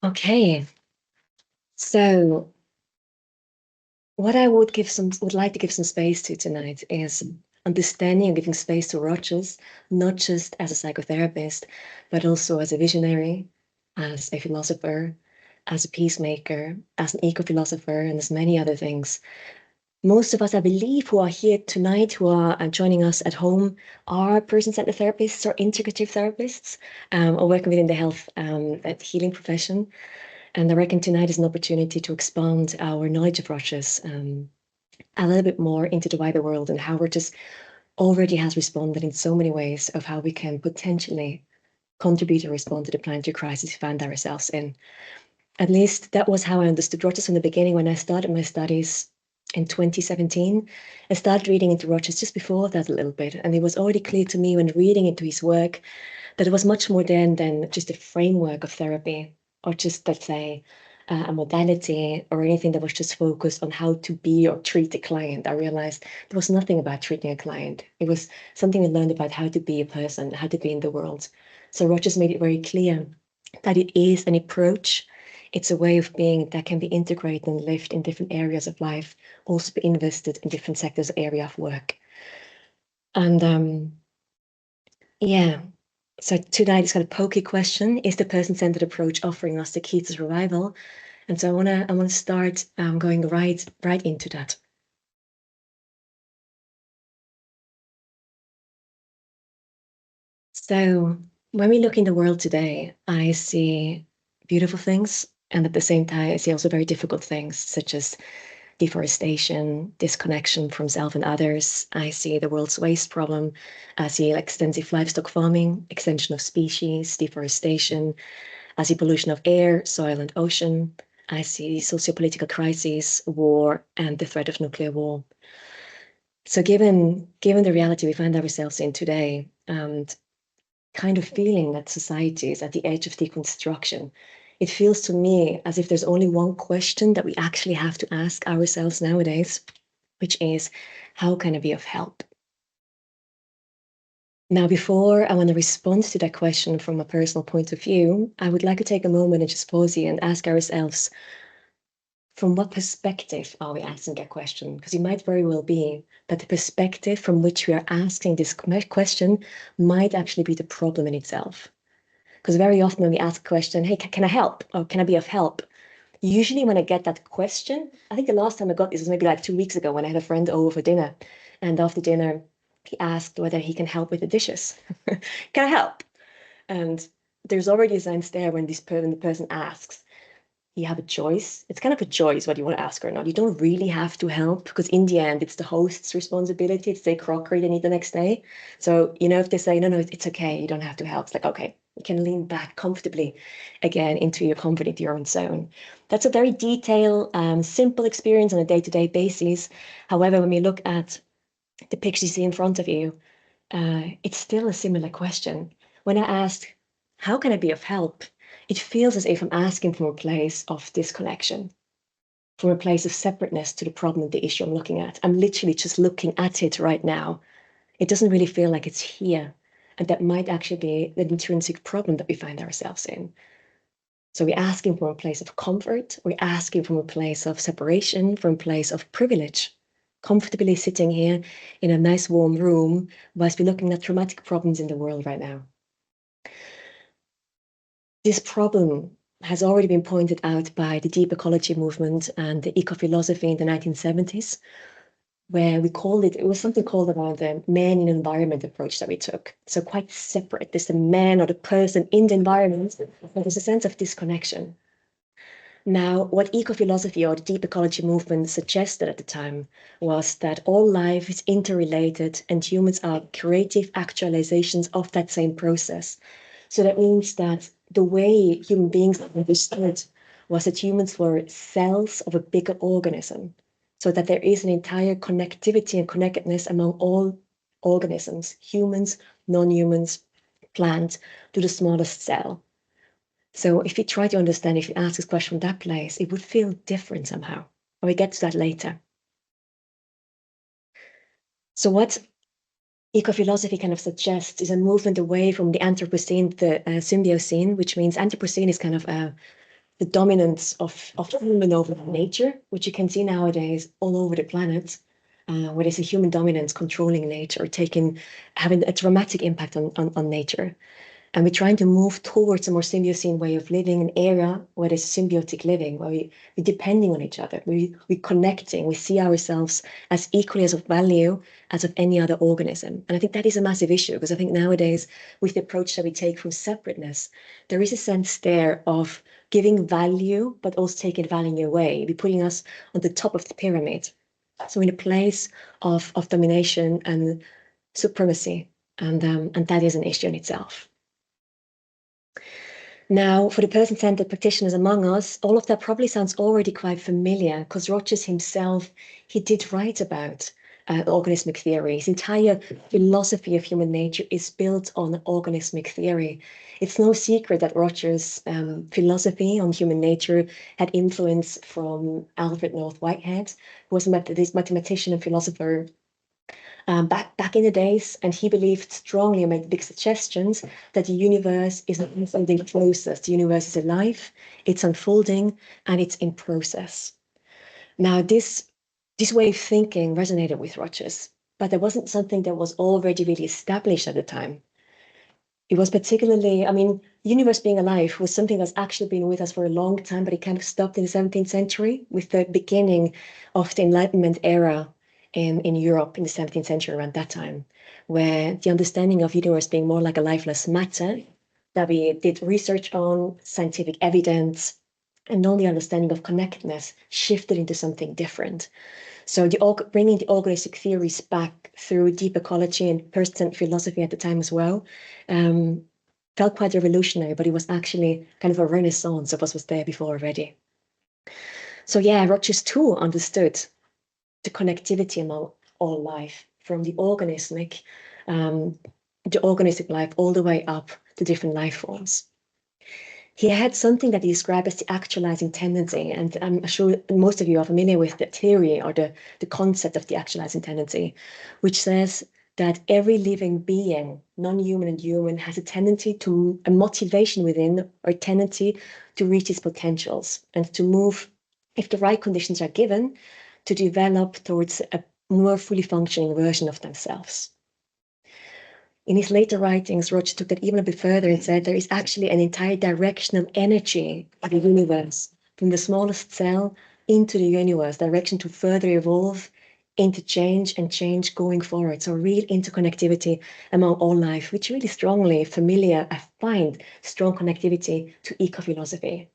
Okay, so what I would like to give some space to tonight is understanding and giving space to Rogers, not just as a psychotherapist, but also as a visionary, as a philosopher, as a peacemaker, as an eco-philosopher, and as many other things. Most of us, I believe, who are here tonight, who are joining us at home, are person-centered therapists or integrative therapists, or working within the health healing profession. And I reckon tonight is an opportunity to expand our knowledge of Rogers a little bit more into the wider world and how Rogers already has responded in so many ways of how we can potentially contribute or respond to the planetary crisis we find ourselves in. At least that was how I understood Rogers from the beginning when I started my studies in 2017. I started reading into Rogers just before that a little bit, and it was already clear to me when reading into his work that it was much more than just a framework of therapy or just, let's say, a modality or anything that was just focused on how to be or treat a client. I realized there was nothing about treating a client. It was something we learned about how to be a person, how to be in the world. So Rogers made it very clear that it is an approach. It's a way of being that can be integrated and lived in different areas of life, also be invested in different sectors, area of work. And yeah, so tonight is kind of a pokey question. Is the person-centered approach offering us the key to survival? And so I wanna start going right into that. So when we look in the world today, I see beautiful things, and at the same time, I see also very difficult things, such as deforestation, disconnection from self and others. I see the world's waste problem. I see extensive livestock farming, extension of species, deforestation. I see pollution of air, soil, and ocean. I see socio-political crises, war, and the threat of nuclear war. So given the reality we find ourselves in today, and kind of feeling that society is at the edge of deconstruction, it feels to me as if there's only one question that we actually have to ask ourselves nowadays, which is, how can I be of help? Now, before I want to respond to that question from a personal point of view, I would like to take a moment and just pause here and ask ourselves, from what perspective are we asking that question? Because it might very well be that the perspective from which we are asking this question might actually be the problem in itself. Because very often when we ask a question, hey, can I help? Or can I be of help? Usually when I get that question, I think the last time I got this was maybe like 2 weeks ago when I had a friend over for dinner. And after dinner, he asked whether he can help with the dishes. Can I help? And there's already a sense there when the person asks, you have a choice. It's kind of a choice whether you want to ask or not. You don't really have to help because in the end, it's the host's responsibility. It's their crockery they need the next day. So, if they say, no, it's okay, you don't have to help. It's like, okay, you can lean back comfortably again into your comfort, into your own zone. That's a very detailed, simple experience on a day-to-day basis. However, when we look at the picture you see in front of you, it's still a similar question. When I ask, how can I be of help? It feels as if I'm asking from a place of disconnection, from a place of separateness to the problem, the issue I'm looking at. I'm literally just looking at it right now. It doesn't really feel like it's here. And that might actually be the intrinsic problem that we find ourselves in. So we're asking from a place of comfort, we're asking from a place of separation, from a place of privilege, comfortably sitting here in a nice warm room whilst we're looking at traumatic problems in the world right now. This problem has already been pointed out by the deep ecology movement and the eco-philosophy in the 1970s, where it was something called around the man in environment approach that we took. So quite separate. There's the man or the person in the environment, but there's a sense of disconnection. Now, what eco-philosophy or the deep ecology movement suggested at the time was that all life is interrelated and humans are creative actualizations of that same process. So that means that the way human beings understood was that humans were cells of a bigger organism, so that there is an entire connectivity and connectedness among all organisms, humans, non-humans, plants, to the smallest cell. So if you try to understand, if you ask this question from that place, it would feel different somehow. And we get to that later. So what eco-philosophy kind of suggests is a movement away from the Anthropocene to the Symbiocene, which means Anthropocene is kind of the dominance of human over nature, which you can see nowadays all over the planet, where there's a human dominance controlling nature, having a dramatic impact on nature. And we're trying to move towards a more symbiosine way of living, an era where there's symbiotic living, where we're depending on each other, we're connecting, we see ourselves as equally as of value as of any other organism. And I think that is a massive issue, because I think nowadays, with the approach that we take from separateness, there is a sense there of giving value, but also taking value away. We're putting us on the top of the pyramid. So in a place of domination and supremacy, and that is an issue in itself. Now, for the person-centered practitioners among us, all of that probably sounds already quite familiar, because Rogers himself, he did write about organismic theory. His entire philosophy of human nature is built on organismic theory. It's no secret that Rogers' philosophy on human nature had influence from Alfred North Whitehead, who was this mathematician and philosopher back in the days, and he believed strongly and made big suggestions that the universe is not unfolding process. The universe is alive, it's unfolding, and it's in process. Now, this way of thinking resonated with Rogers, but there wasn't something that was already really established at the time. It was particularly, the universe being alive was something that's actually been with us for a long time, but it kind of stopped in the 17th century with the beginning of the Enlightenment era in Europe in the 17th century, around that time, where the understanding of universe being more like a lifeless matter that we did research on, scientific evidence, and all the understanding of connectedness shifted into something different. So bringing the organistic theories back through deep ecology and person philosophy at the time as well felt quite revolutionary, but it was actually kind of a renaissance of what was there before already. So yeah, Rogers too understood the connectivity among all life, from the organismic life all the way up to different life forms. He had something that he described as the actualizing tendency, and I'm sure most of you are familiar with the theory or the concept of the actualizing tendency, which says that every living being, non-human and human, has a motivation within, or a tendency to reach its potentials and to move, if the right conditions are given, to develop towards a more fully functioning version of themselves. In his later writings, Roger took that even a bit further and said there is actually an entire direction of energy of the universe, from the smallest cell into the universe, direction to further evolve into change and change going forward. So real interconnectivity among all life, which really strongly familiar, I find strong connectivity to eco-philosophy.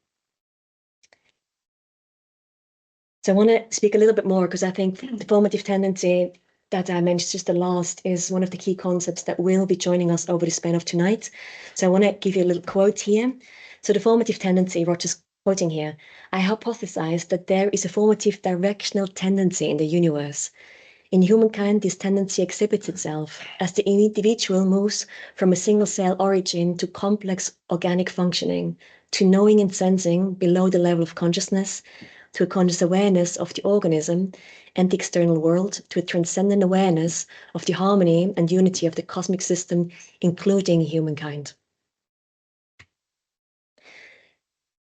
So I want to speak a little bit more, because I think the formative tendency that I mentioned just the last is one of the key concepts that will be joining us over the span of tonight. So I want to give you a little quote here. So the formative tendency, Roger's quoting here, I hypothesize that there is a formative directional tendency in the universe. In humankind, this tendency exhibits itself as the individual moves from a single cell origin to complex organic functioning, to knowing and sensing below the level of consciousness, to a conscious awareness of the organism and the external world, to a transcendent awareness of the harmony and unity of the cosmic system, including humankind.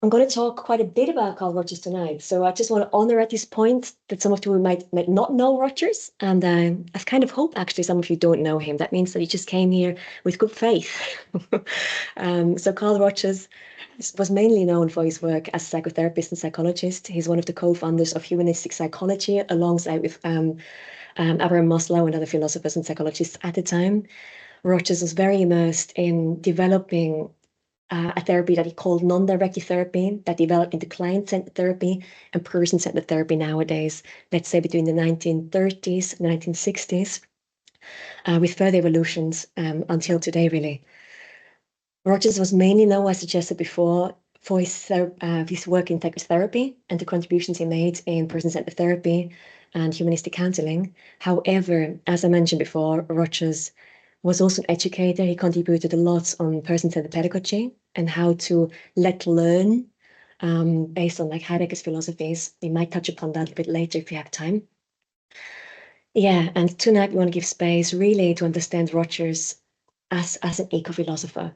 I'm going to talk quite a bit about Carl Rogers tonight, so I just want to honor at this point that some of you might not know Rogers, and I kind of hope actually some of you don't know him. That means that you just came here with good faith. So Carl Rogers was mainly known for his work as a psychotherapist and psychologist. He's one of the co-founders of humanistic psychology, alongside with Abraham Maslow and other philosophers and psychologists at the time. Rogers was very immersed in developing a therapy that he called non-directive therapy, that developed into client-centered therapy and person-centered therapy nowadays, let's say between the 1930s and 1960s, with further evolutions until today, really. Rogers was mainly known, as suggested before, for his work in psychotherapy and the contributions he made in person-centered therapy and humanistic counseling. However, as I mentioned before, Rogers was also an educator. He contributed a lot on person-centered pedagogy and how to learn based on Heidegger's philosophies. We might touch upon that a bit later if we have time. Yeah, and tonight we want to give space really to understand Rogers as an eco-philosopher.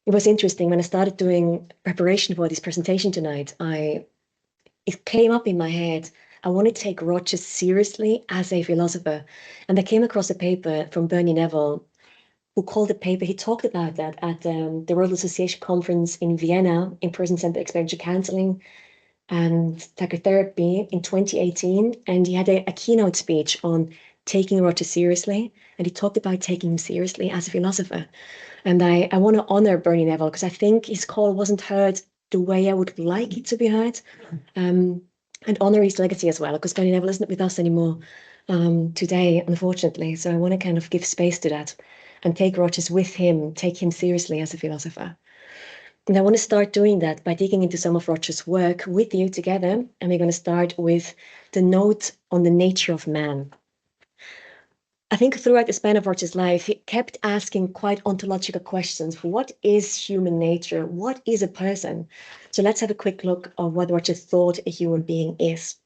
It was interesting when I started doing preparation for this presentation tonight. It came up in my head. I want to take Rogers seriously as a philosopher, and I came across a paper from Bernie Neville, who called the paper. He talked about that at the World Association conference in Vienna, in person-centered experiential counseling and psychotherapy in 2018, and he had a keynote speech on taking Roger seriously, and he talked about taking him seriously as a philosopher. And I want to honor Bernie Neville because I think his call wasn't heard the way I would like it to be heard, um, and honor his legacy as well, because Bernie Neville isn't with us anymore today, unfortunately. So I want to kind of give space to that and take Rogers with him, take him seriously as a philosopher. And I want to start doing that by digging into some of Roger's work with you together. And we're going to start with the note on the nature of man. I think throughout the span of Roger's life, he kept asking quite ontological questions. What is human nature? What is a person? So let's have a quick look at what Roger thought a human being is.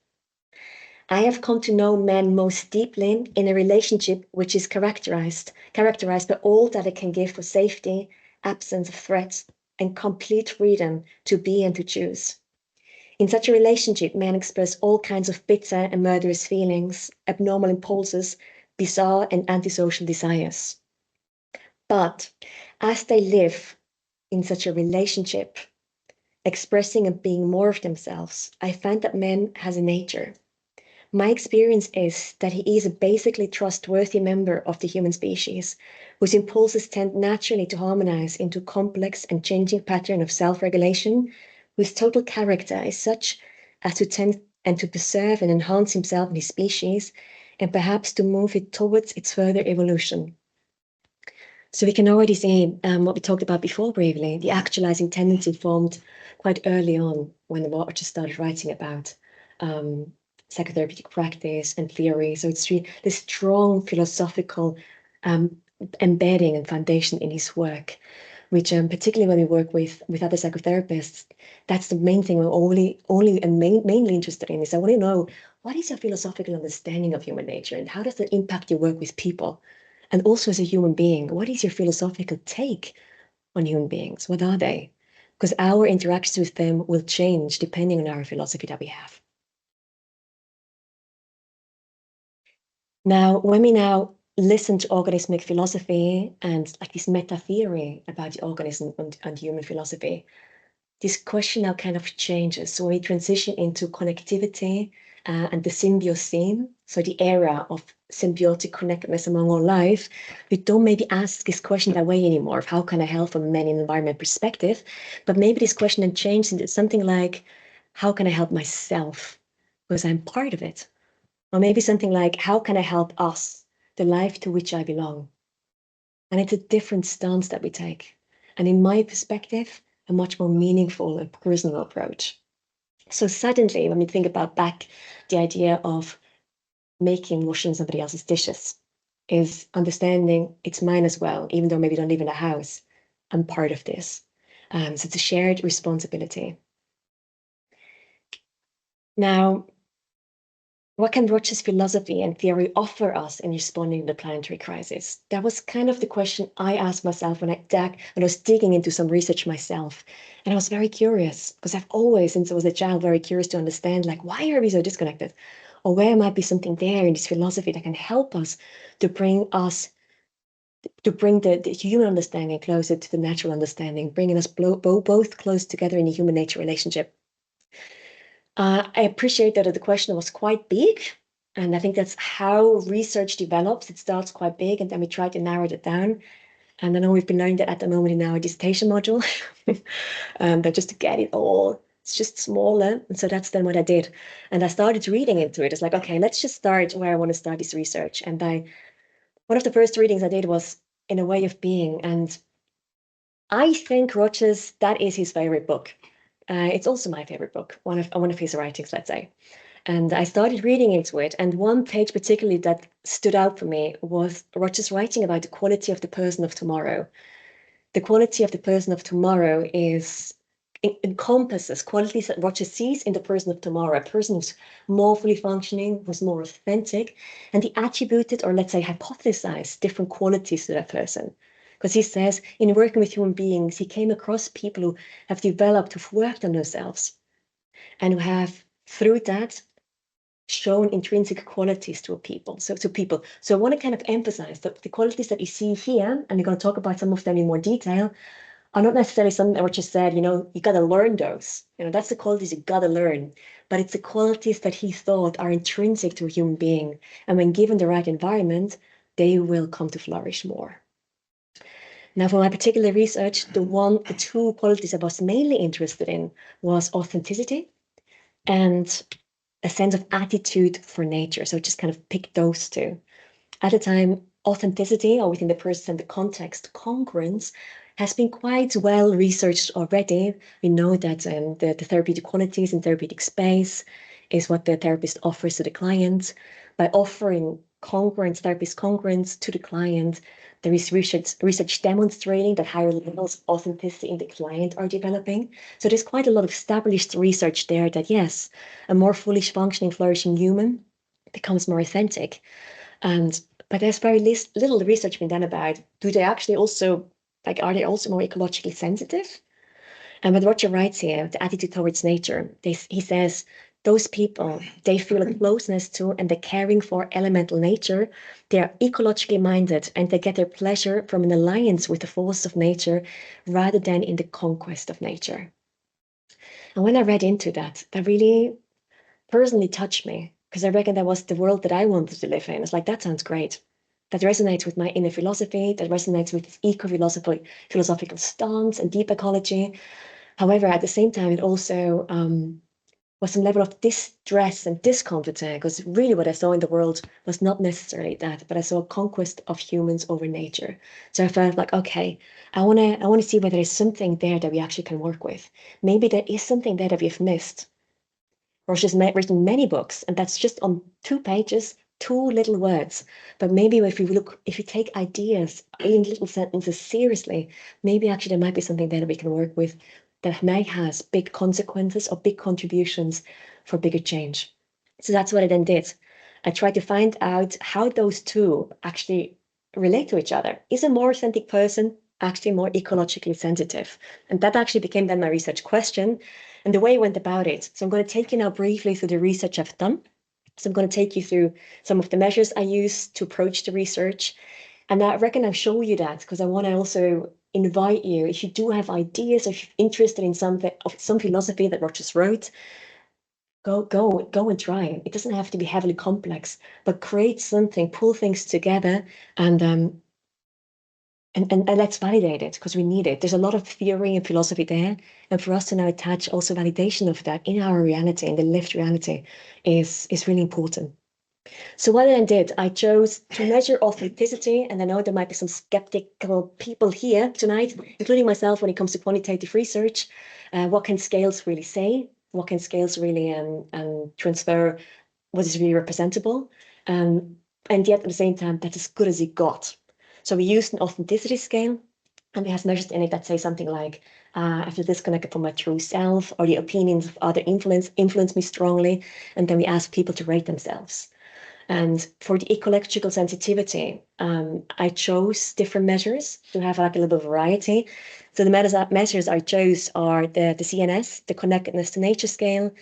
I have come to know men most deeply in a relationship which is characterized by all that it can give for safety, absence of threats, and complete freedom to be and to choose. In such a relationship, men express all kinds of bitter and murderous feelings, abnormal impulses, bizarre and antisocial desires. But as they live in such a relationship, expressing and being more of themselves, I find that man has a nature. My experience is that he is a basically trustworthy member of the human species, whose impulses tend naturally to harmonize into a complex and changing pattern of self-regulation, whose total character is such as to tend and to preserve and enhance himself and his species, and perhaps to move it towards its further evolution. So we can already see what we talked about before briefly, the actualizing tendency formed quite early on when the Watcher started writing about psychotherapeutic practice and theory. So it's really this strong philosophical um, embedding and foundation in his work, which particularly when we work with other psychotherapists, that's the main thing we're only and mainly interested in is I want to know what is your philosophical understanding of human nature and how does that impact your work with people? And also as a human being, what is your philosophical take on human beings? What are they? Because our interactions with them will change depending on our philosophy that we have. Now, when we now listen to organismic philosophy and like this meta theory about the organism and human philosophy, this question now kind of changes. So we transition into connectivity and the symbiocene, so the era of symbiotic connectedness among all life. We don't maybe ask this question that way anymore of how can I help from a man in environment perspective, but maybe this question then changed into something like, how can I help myself? Because I'm part of it. Or maybe something like, how can I help us, the life to which I belong? And it's a different stance that we take. And in my perspective, a much more meaningful and personal approach. So suddenly, when we think about back the idea of making washing somebody else's dishes is understanding it's mine as well, even though maybe I don't live in a house. I'm part of this. So it's a shared responsibility. Now, what can Roche's philosophy and theory offer us in responding to the planetary crisis? That was kind of the question I asked myself when I was digging into some research myself. And I was very curious because I've always, since I was a child, very curious to understand, like, why are we so disconnected? Or where might be something there in this philosophy that can help us to bring the human understanding closer to the natural understanding, bringing us both close together in a human nature relationship. I appreciate that the question was quite big, and I think that's how research develops. It starts quite big, and then we try to narrow it down. And I know we've been learning that at the moment in our dissertation module, but just to get it all, it's just smaller. And so that's then what I did. And I started reading into it. It's like, okay, let's just start where I want to start this research. And one of the first readings I did was In a Way of Being. And I think Roches, that is his favorite book. It's also my favorite book, one of his writings, let's say. And I started reading into it. And one page particularly that stood out for me was Roger's writing about the quality of the person of tomorrow. The quality of the person of tomorrow encompasses qualities that Roger sees in the person of tomorrow, a person who's more fully functioning, who's more authentic, and he attributed, or let's say hypothesized, different qualities to that person. Because he says in working with human beings, he came across people who have developed, who've worked on themselves, and who have, through that, shown intrinsic qualities to people. So I want to kind of emphasize that the qualities that you see here, and we're going to talk about some of them in more detail, are not necessarily something that were just said, you got to learn those. That's the qualities you got to learn. But it's the qualities that he thought are intrinsic to a human being. And when given the right environment, they will come to flourish more. Now, for my particular research, the two qualities I was mainly interested in was authenticity and a sense of attitude for nature. So I just kind of picked those two. At the time, authenticity, or within the person and the context, congruence, has been quite well researched already. We know that the therapeutic qualities in therapeutic space is what the therapist offers to the client. By offering congruence, therapist congruence to the client, there is research demonstrating that higher levels of authenticity in the client are developing. So there's quite a lot of established research there that, yes, a more fully functioning, flourishing human becomes more authentic. But there's very little research been done about, do they actually also, are they also more ecologically sensitive? And what Roger writes here, the attitude towards nature, he says, those people, they feel a closeness to and the caring for elemental nature. They are ecologically minded and they get their pleasure from an alliance with the force of nature rather than in the conquest of nature. And when I read into that, that really personally touched me because I reckon that was the world that I wanted to live in. It's like, that sounds great. That resonates with my inner philosophy, that resonates with this philosophical stance and deep ecology. However, at the same time, it also was some level of distress and discomfort there, because really what I saw in the world was not necessarily that, but I saw a conquest of humans over nature. So I felt like, okay, I wanna see whether there's something there that we actually can work with. Maybe there is something there that we've missed. Roche's written many books, and that's just on 2 pages, 2 little words. But maybe if you take ideas in little sentences seriously, maybe actually there might be something there that we can work with that may has big consequences or big contributions for bigger change. So that's what I then did. I tried to find out how those two actually relate to each other. Is a more authentic person actually more ecologically sensitive? And that actually became then my research question and the way I went about it. So I'm going to take you now briefly through the research I've done. So I'm going to take you through some of the measures I use to approach the research. And I reckon I'll show you that because I want to also invite you, if you do have ideas, or if you're interested in some philosophy that Rogers wrote, go and try it. It doesn't have to be heavily complex, but create something, pull things together, and let's validate it because we need it. There's a lot of theory and philosophy there, and for us to now attach also validation of that in our reality, in the lived reality, is really important. So what I did, I chose to measure authenticity, and I know there might be some skeptical people here tonight, including myself, when it comes to quantitative research. What can scales really say? What can scales really transfer? What is really representable? And yet at the same time, that's as good as it got. So we used an authenticity scale, and we have measures in it that say something like, I feel disconnected from my true self, or the opinions of other influence me strongly. And then we ask people to rate themselves. And for the ecological sensitivity, I chose different measures to have like a little bit of variety. So the measures I chose are the CNS, the connectedness to nature scale,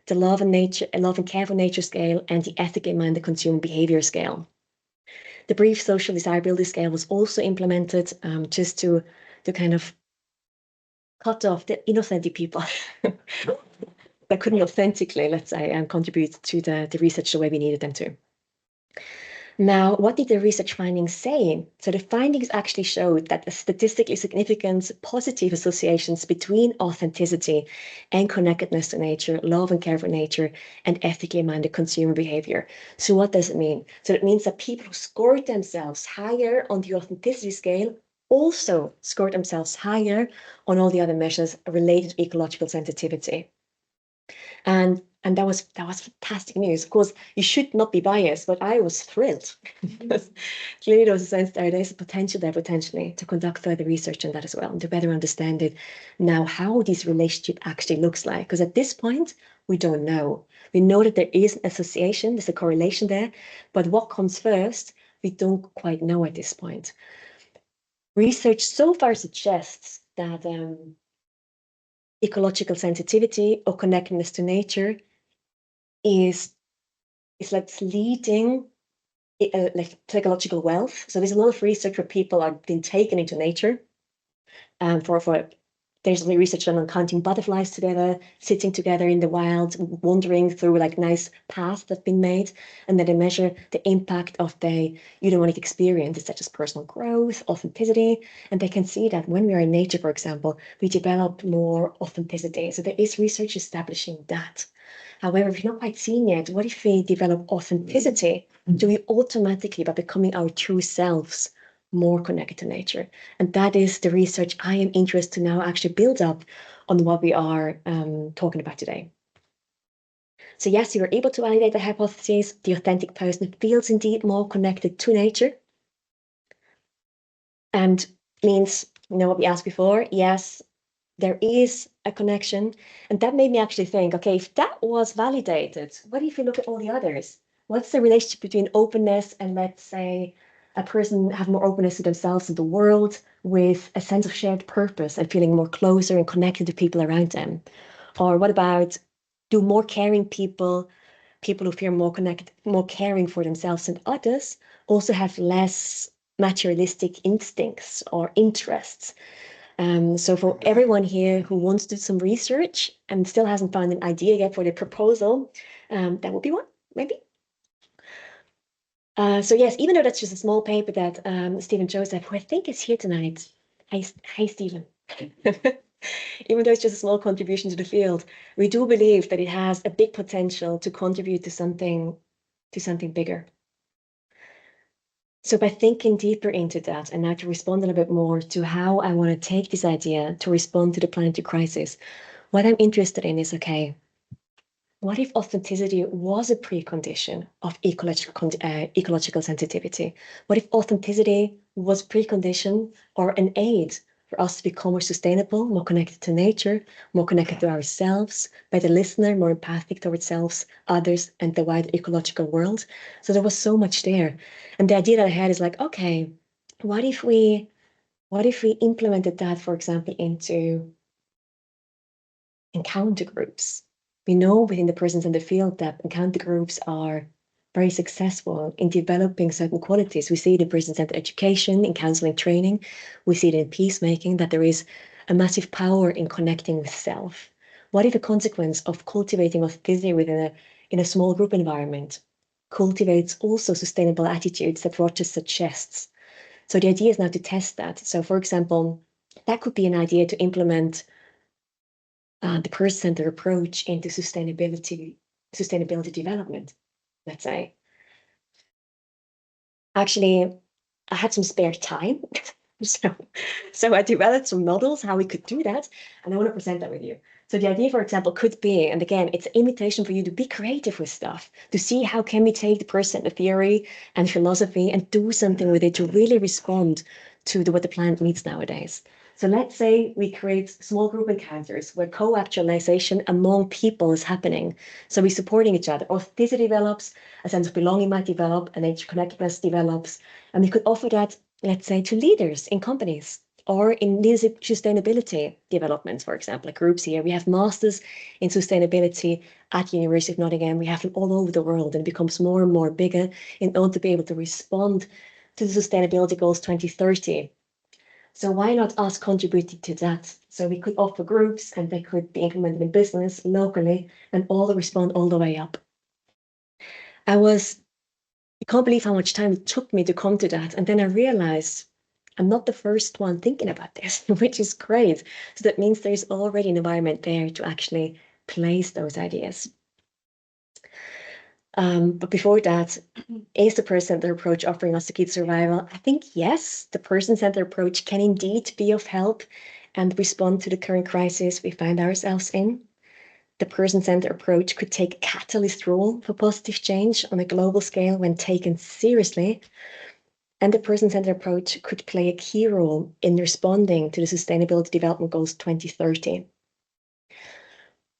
the love and care for nature scale, and the ethically minded consumer behavior scale. The brief social desirability scale was also implemented just to kind of cut off the inauthentic people that couldn't authentically, let's say, contribute to the research the way we needed them to. Now, what did the research findings say? So the findings actually showed that the statistically significant positive associations between authenticity and connectedness to nature, love and care for nature, and ethically minded consumer behavior. So what does it mean? So it means that people who scored themselves higher on the authenticity scale also scored themselves higher on all the other measures related to ecological sensitivity. And that was fantastic news. Of course, you should not be biased, but I was thrilled. Clearly, there was a sense there is a potential there potentially to conduct further research on that as well and to better understand it now how this relationship actually looks like. Because at this point, we don't know. We know that there is an association, there's a correlation there, but what comes first, we don't quite know at this point. research so far suggests that ecological sensitivity or connectedness to nature is like leading like psychological wealth. So there's a lot of research where people are being taken into nature for there's research done on counting butterflies together, sitting together in the wild, wandering through like nice paths that have been made, and then they measure the impact of the eudaimonic experience, such as personal growth, authenticity, and they can see that when we are in nature, for example, we develop more authenticity. So there is research establishing that. However, we've not quite seen yet, what if we develop authenticity? Do we automatically, by becoming our true selves, more connected to nature? And that is the research I am interested to now actually build up on what we are talking about today. So yes, you were able to validate the hypothesis. The authentic person feels indeed more connected to nature. And means, what we asked before, yes, there is a connection. And that made me actually think, okay, if that was validated, what if you look at all the others? What's the relationship between openness and, let's say, a person have more openness to themselves and the world with a sense of shared purpose and feeling more closer and connected to people around them? Or what about, do more caring people, people who feel more connected, more caring for themselves and others, also have less materialistic instincts or interests? So for everyone here who wants to do some research and still hasn't found an idea yet for the proposal, that would be one, maybe. So yes, even though that's just a small paper that Stephen Joseph, who I think is here tonight. Hi, Stephen. Even though it's just a small contribution to the field, we do believe that it has a big potential to contribute to something bigger. So by thinking deeper into that and now to respond a little bit more to how I want to take this idea to respond to the planetary crisis, what I'm interested in is, okay, what if authenticity was a precondition of ecological sensitivity? What if authenticity was precondition or an aid for us to become more sustainable, more connected to nature, more connected to ourselves, better listener, more empathic towards selves, others, and the wider ecological world? So there was so much there. And the idea that I had is like, okay, what if we implemented that, for example, into encounter groups? We know within the persons in the field that encounter groups are very successful in developing certain qualities. We see it in person-centered education, in counseling training. We see it in peacemaking, that there is a massive power in connecting with self. What if a consequence of cultivating authenticity in a small group environment cultivates also sustainable attitudes that Rogers suggests? So the idea is now to test that. So for example, that could be an idea to implement the person-centered approach into sustainability development, let's say. Actually, I had some spare time. so I developed some models how we could do that, and I want to present that with you. So the idea, for example, could be, and again, it's an invitation for you to be creative with stuff, to see how can we take the person, the theory and philosophy and do something with it to really respond to what the planet needs nowadays. So let's say we create small group encounters where co-actualization among people is happening. So we're supporting each other. Authenticity develops, a sense of belonging might develop, and interconnectedness develops. And we could offer that, let's say, to leaders in companies or in leadership sustainability developments, for example, like groups here. We have masters in sustainability at University of Nottingham. We have them all over the world, and it becomes more and more bigger in order to be able to respond to the Sustainability Goals 2030. So why not us contributing to that? So we could offer groups and they could be implemented in business locally and all respond all the way up. I can't believe how much time it took me to come to that. And then I realized I'm not the first one thinking about this, which is great. So that means there's already an environment there to actually place those ideas. But before that, is the person-centered approach offering us the key to survival? I think yes, the person-centered approach can indeed be of help and respond to the current crisis we find ourselves in. The person-centered approach could take a catalyst role for positive change on a global scale when taken seriously. And the person-centered approach could play a key role in responding to the Sustainability Development Goals 2030.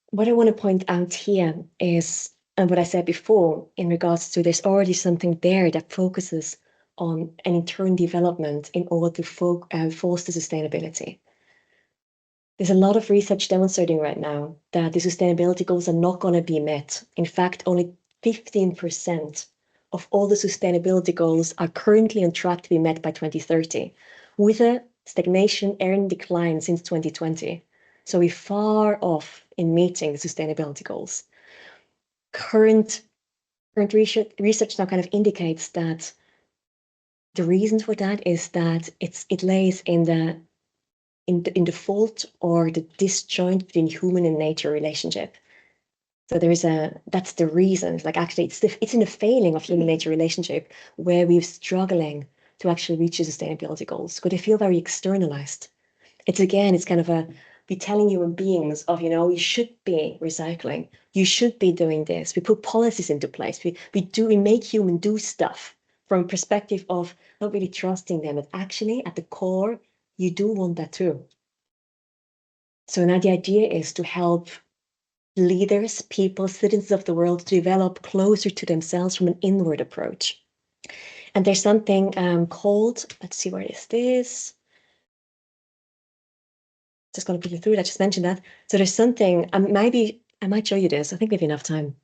What I want to point out here is, and what I said before, in regards to there's already something there that focuses on an internal development in order to foster sustainability. There's a lot of research demonstrating right now that the sustainability goals are not going to be met. In fact, only 15% of all the sustainability goals are currently on track to be met by 2030, with a stagnation and decline since 2020. So we're far off in meeting the sustainability goals. Current research now kind of indicates that the reason for that is that it lays in the fault or the disjoint between human and nature relationship. So that's the reason. Like actually, it's in the failing of human nature relationship where we're struggling to actually reach the sustainability goals because they feel very externalized. It's kind of be telling human beings of, you should be recycling, you should be doing this. We put policies into place. We make human do stuff from a perspective of not really trusting them, but actually at the core, you do want that too. So now the idea is to help leaders, people, citizens of the world to develop closer to themselves from an inward approach. And there's something called, let's see, where is this? Just going to put you through it. I just mentioned that. So there's something, maybe I might show you this. I think we have enough time.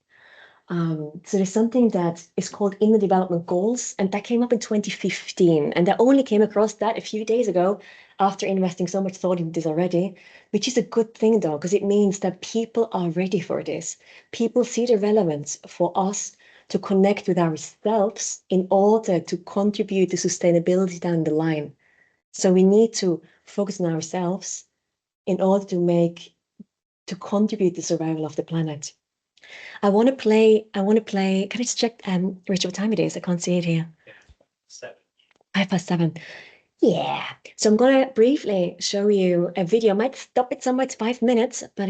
So there's something that is called Inner Development Goals, and that came up in 2015. And I only came across that a few days ago after investing so much thought into this already, which is a good thing though, because it means that people are ready for this. People see the relevance for us to connect with ourselves in order to contribute to sustainability down the line. So we need to focus on ourselves in order to contribute to the survival of the planet. I want to play, can I just check, Richard, what time it is? I can't see it here. 7:05. Yeah. So I'm going to briefly show you a video. I might stop it somewhere, it's 5 minutes, but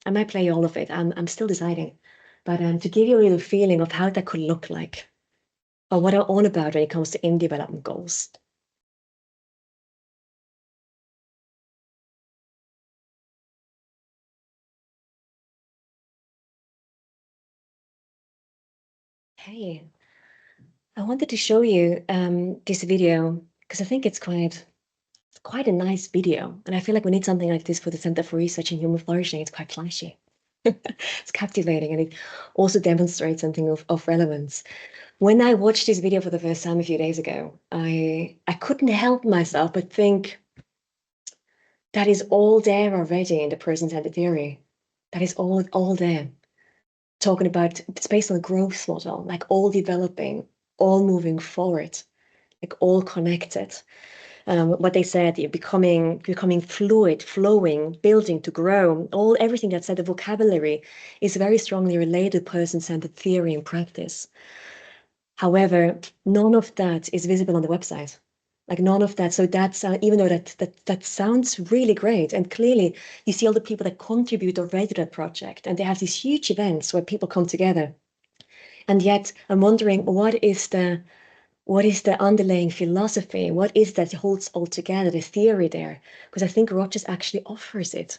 I might play all of it. I'm still deciding. But to give you a little feeling of how that could look like, or what I'm on about when it comes to in development goals. Hey, I wanted to show you this video because I think it's quite a nice video. And I feel like we need something like this for the Center for Research in Human Flourishing. It's quite flashy. It's captivating, and it also demonstrates something of relevance. When I watched this video for the first time a few days ago, I couldn't help myself but think that is all there already in the person-centered theory. That is all there. Talking about it's based on a growth model, like all developing, all moving forward, like all connected. What they said, you're becoming fluid, flowing, building to grow. Everything that said, the vocabulary is very strongly related to person-centered theory and practice. However, none of that is visible on the website. Like none of that. So that's even though that sounds really great, and clearly you see all the people that contribute already to that project, and they have these huge events where people come together. And yet, I'm wondering what is the underlying philosophy? What is that holds all together, the theory there? Because I think Rogers actually offers it.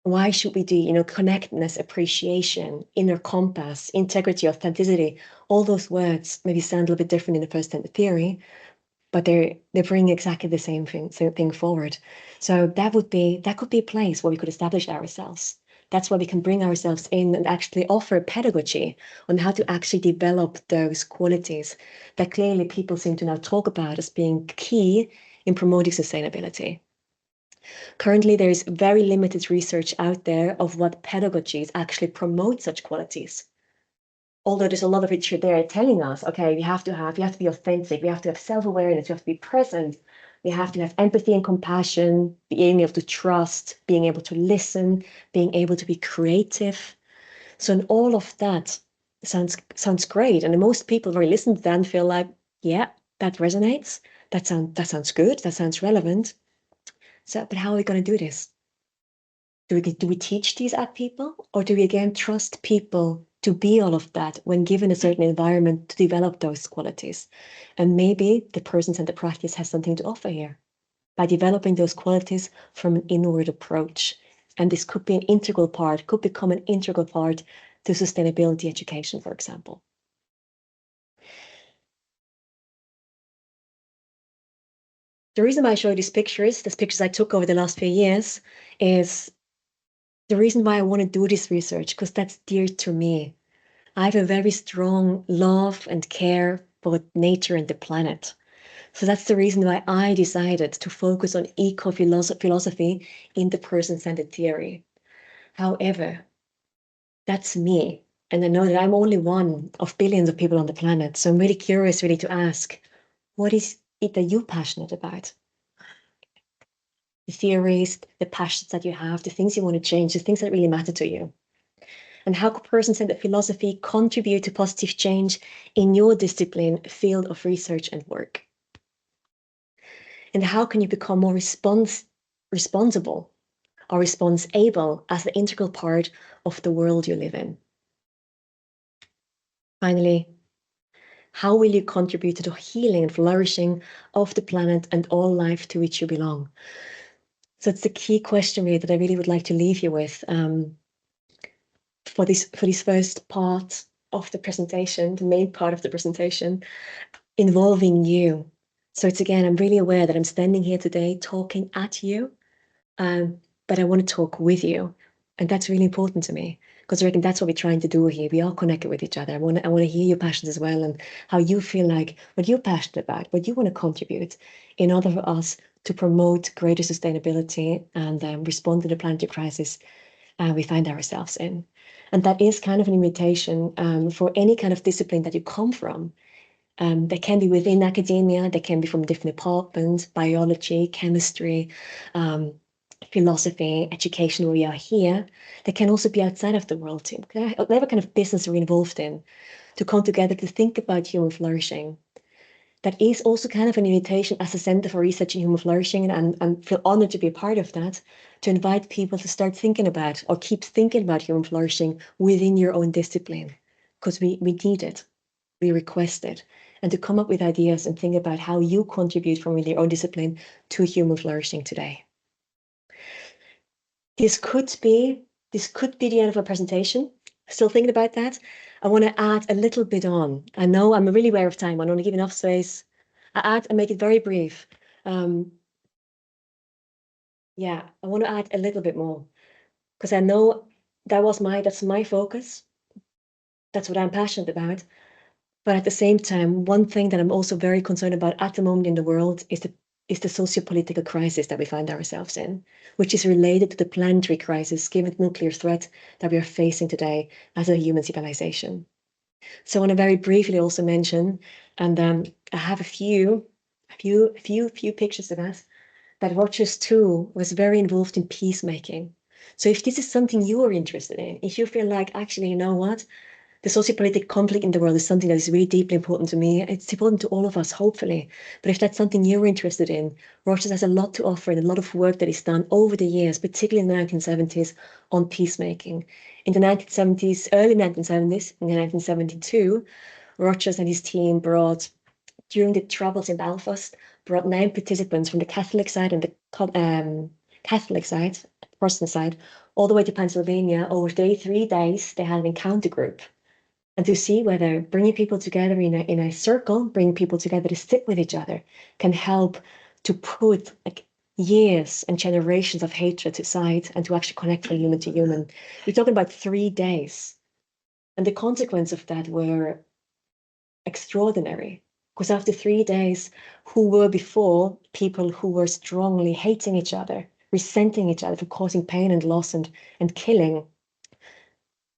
Why should we do, connectedness, appreciation, inner compass, integrity, authenticity? All those words maybe sound a little bit different in the person-centered theory, but they bring exactly the same thing forward. So that could be a place where we could establish ourselves. That's where we can bring ourselves in and actually offer pedagogy on how to actually develop those qualities that clearly people seem to now talk about as being key in promoting sustainability. Currently, there is very limited research out there of what pedagogies actually promote such qualities. Although there's a lot of it there telling us, okay, you have to be authentic, we have to have self-awareness, you have to be present, we have to have empathy and compassion, being able to trust, being able to listen, being able to be creative. So in all of that sounds great. And most people very listen to that and feel like, yeah, that resonates. That sounds good, that sounds relevant. So, but how are we going to do this? Do we teach these at people, or do we again trust people to be all of that when given a certain environment to develop those qualities? And maybe the person-centered practice has something to offer here by developing those qualities from an inward approach. And this could be could become an integral part to sustainability education, for example. The reason why I show you these pictures I took over the last few years, is the reason why I want to do this research, because that's dear to me. I have a very strong love and care for nature and the planet. So that's the reason why I decided to focus on eco-philosophy in the person-centered theory. However, that's me. And I know that I'm only one of billions of people on the planet. So I'm really curious really to ask, what is it that you're passionate about? The theories, the passions that you have, the things you want to change, the things that really matter to you. And how could person-centered philosophy contribute to positive change in your discipline, field of research and work? And how can you become more responsible or responsible as the integral part of the world you live in? Finally, how will you contribute to the healing and flourishing of the planet and all life to which you belong? So it's the key question really that I really would like to leave you with for this first part of the presentation, the main part of the presentation, involving you. So it's again, I'm really aware that I'm standing here today talking at you, but I want to talk with you. And that's really important to me, because I reckon that's what we're trying to do here. We are connected with each other. I want to hear your passions as well, and how you feel like, what you're passionate about, what you want to contribute in order for us to promote greater sustainability and respond to the planetary crisis we find ourselves in. And that is kind of an invitation for any kind of discipline that you come from. They can be within academia, they can be from different departments, biology, chemistry, philosophy, education, where we are here. They can also be outside of the world too. Whatever kind of business we're involved in, to come together to think about human flourishing. That is also kind of an invitation as a Centre for Research in Human Flourishing, and feel honored to be a part of that, to invite people to start thinking about or keep thinking about human flourishing within your own discipline, because we need it, we request it, and to come up with ideas and think about how you contribute from your own discipline to human flourishing today. This could be the end of a presentation. Still thinking about that. I want to add a little bit on. I know I'm really aware of time. I want to give enough space. I add and make it very brief. Yeah, I want to add a little bit more, because I know that's my focus. That's what I'm passionate about. But at the same time, one thing that I'm also very concerned about at the moment in the world is the socio-political crisis that we find ourselves in, which is related to the planetary crisis, given the nuclear threat that we are facing today as a human civilization. So I want to very briefly also mention, and I have a few pictures of that Rogers too was very involved in peacemaking. So if this is something you are interested in, if you feel like, actually, you know what, the sociopolitical conflict in the world is something that is really deeply important to me. It's important to all of us, hopefully. But if that's something you're interested in, Rogers has a lot to offer and a lot of work that is done over the years, particularly in the 1970s, on peacemaking. In the 1970s, early 1970s, in 1972, Rogers and his team during the troubles in Belfast, brought 9 participants from the Catholic side and the Catholic side, Protestant side, all the way to Pennsylvania. Over 3 days, they had an encounter group, and to see whether bringing people together in a circle, bringing people together to sit with each other, can help to put like years and generations of hatred aside and to actually connect from human to human. We're talking about 3 days. And the consequence of that were extraordinary. Because after 3 days, who were before people who were strongly hating each other, resenting each other for causing pain and loss and killing,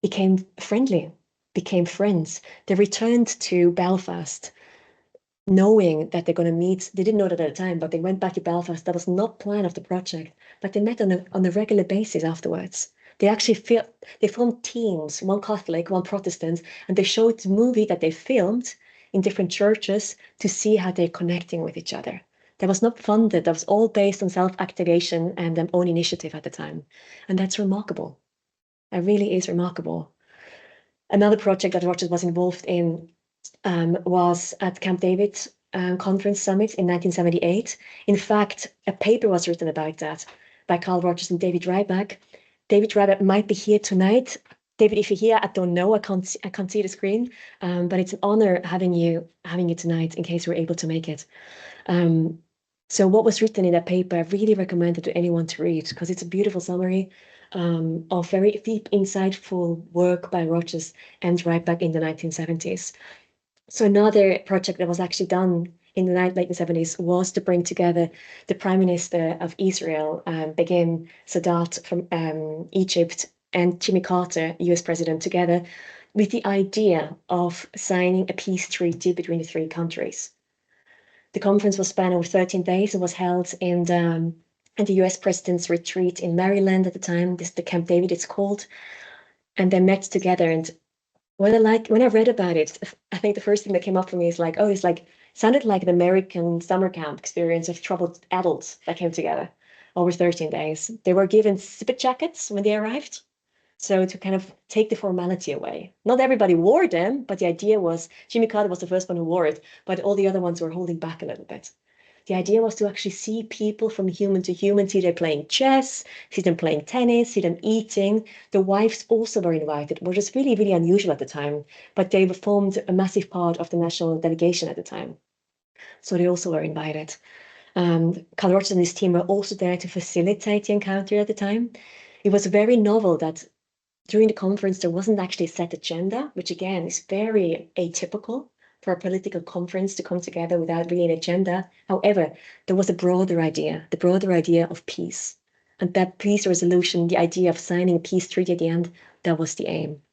became friendly, became friends. They returned to Belfast knowing that they're going to meet. They didn't know that at the time, but they went back to Belfast. That was not planned of the project, but they met on a regular basis afterwards. They actually they formed teams, one Catholic, one Protestant, and they showed the movie that they filmed in different churches to see how they're connecting with each other. That was not funded. That was all based on self-activation and their own initiative at the time. And that's remarkable. It really is remarkable. Another project that Rogers was involved in was at Camp David Conference Summit in 1978. In fact, a paper was written about that by Carl Rogers and David Ryback. David Ryback might be here tonight. David, if you're here, I don't know. I can't see the screen, but it's an honor having you tonight in case we're able to make it. So what was written in that paper, I really recommend it to anyone to read because it's a beautiful summary of very deep, insightful work by Rogers and right back in the 1970s. So another project that was actually done in the late 1970s was to bring together the Prime Minister of Israel, Begin Sadat from Egypt, and Jimmy Carter, US President, together with the idea of signing a peace treaty between the three countries. The conference was spanned over 13 days and was held in the US President's retreat in Maryland at the time. This the Camp David it's called, and they met together. And when I read about it, I think the first thing that came up for me is like, oh, it's like sounded like an American summer camp experience of troubled adults that came together over 13 days. They were given zip jackets when they arrived. So to kind of take the formality away. Not everybody wore them, but the idea was Jimmy Carter was the first one who wore it, but all the other ones were holding back a little bit. The idea was to actually see people from human to human, see them playing chess, see them playing tennis, see them eating. The wives also were invited, which was really, really unusual at the time, but they formed a massive part of the national delegation at the time. So they also were invited. Carl Rogers and his team were also there to facilitate the encounter at the time. It was very novel that during the conference, there wasn't actually a set agenda, which again is very atypical for a political conference to come together without really an agenda. However, there was the broader idea of peace. And that peace resolution, the idea of signing a peace treaty at the end, that was the aim.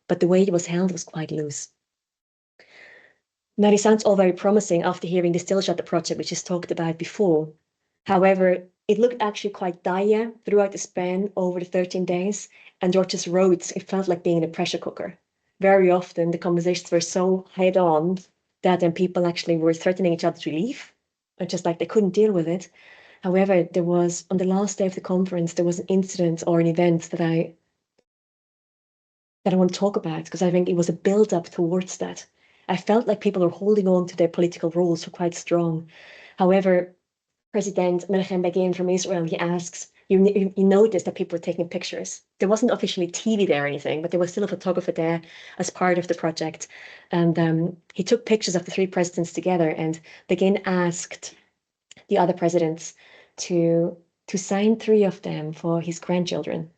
But the way it was held was quite loose. Now, it sounds all very promising after hearing the Still Shutter project, which is talked about before. However, it looked actually quite dire throughout the span over the 13 days, and George's wrote it felt like being in a pressure cooker. Very often, the conversations were so head on that then people actually were threatening each other to leave, or just like they couldn't deal with it. However, there was on the last day of the conference, there was an incident or an event that I want to talk about because I think it was a build up towards that. I felt like people were holding on to their political roles for quite strong. However, President Menachem Begin from Israel, he asks, you notice that people were taking pictures. There wasn't officially TV there or anything, but there was still a photographer there as part of the project. And he took pictures of the three presidents together, and Begin asked the other presidents to sign three of them for his grandchildren.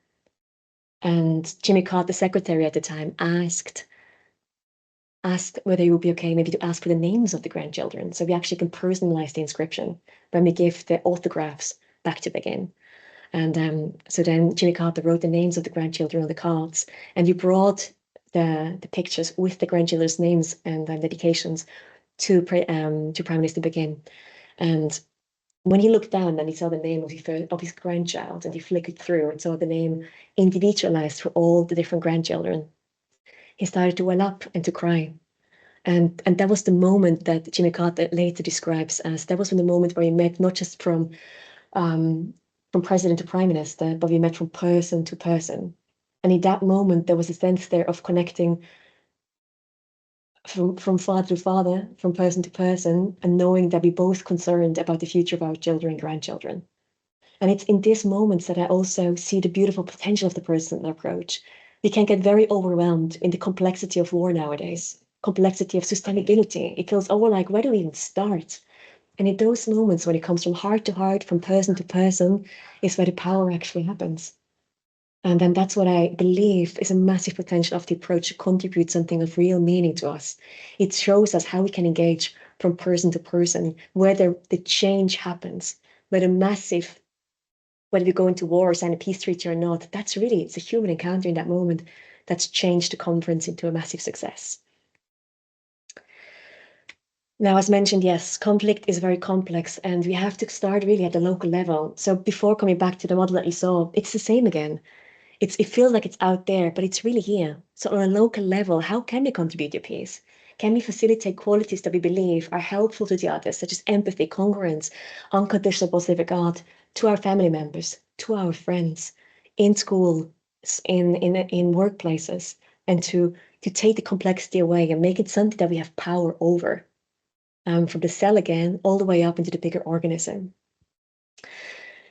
And Jimmy Carter, the secretary at the time, asked whether it would be okay maybe to ask for the names of the grandchildren. So we actually can personalize the inscription when we give the autographs back to Begin. And so then Jimmy Carter wrote the names of the grandchildren on the cards, and he brought the pictures with the grandchildren's names and dedications to Prime Minister Begin. And when he looked down and he saw the name of his grandchild, and he flickered through and saw the name individualized for all the different grandchildren, he started to well up and to cry. And that was the moment that Jimmy Carter later describes as that was when the moment where he met not just from president to prime minister, but we met from person to person. And in that moment, there was a sense there of connecting from father to father, from person to person, and knowing that we're both concerned about the future of our children and grandchildren. And it's in these moments that I also see the beautiful potential of the personal approach. We can get very overwhelmed in the complexity of war nowadays, complexity of sustainability. It feels, oh, like, where do we even start? And in those moments when it comes from heart to heart, from person to person, is where the power actually happens. And then that's what I believe is a massive potential of the approach to contribute something of real meaning to us. It shows us how we can engage from person to person, where the change happens, where the massive, whether we go into war or sign a peace treaty or not, that's really, it's a human encounter in that moment that's changed the conference into a massive success. Now, as mentioned, yes, conflict is very complex and we have to start really at the local level. So before coming back to the model that you saw, it's the same again. It feels like it's out there, but it's really here. So on a local level, how can we contribute to peace? Can we facilitate qualities that we believe are helpful to the others, such as empathy, congruence, unconditional positive regard, to our family members, to our friends, in school, in workplaces, and to take the complexity away and make it something that we have power over, from the cell again, all the way up into the bigger organism.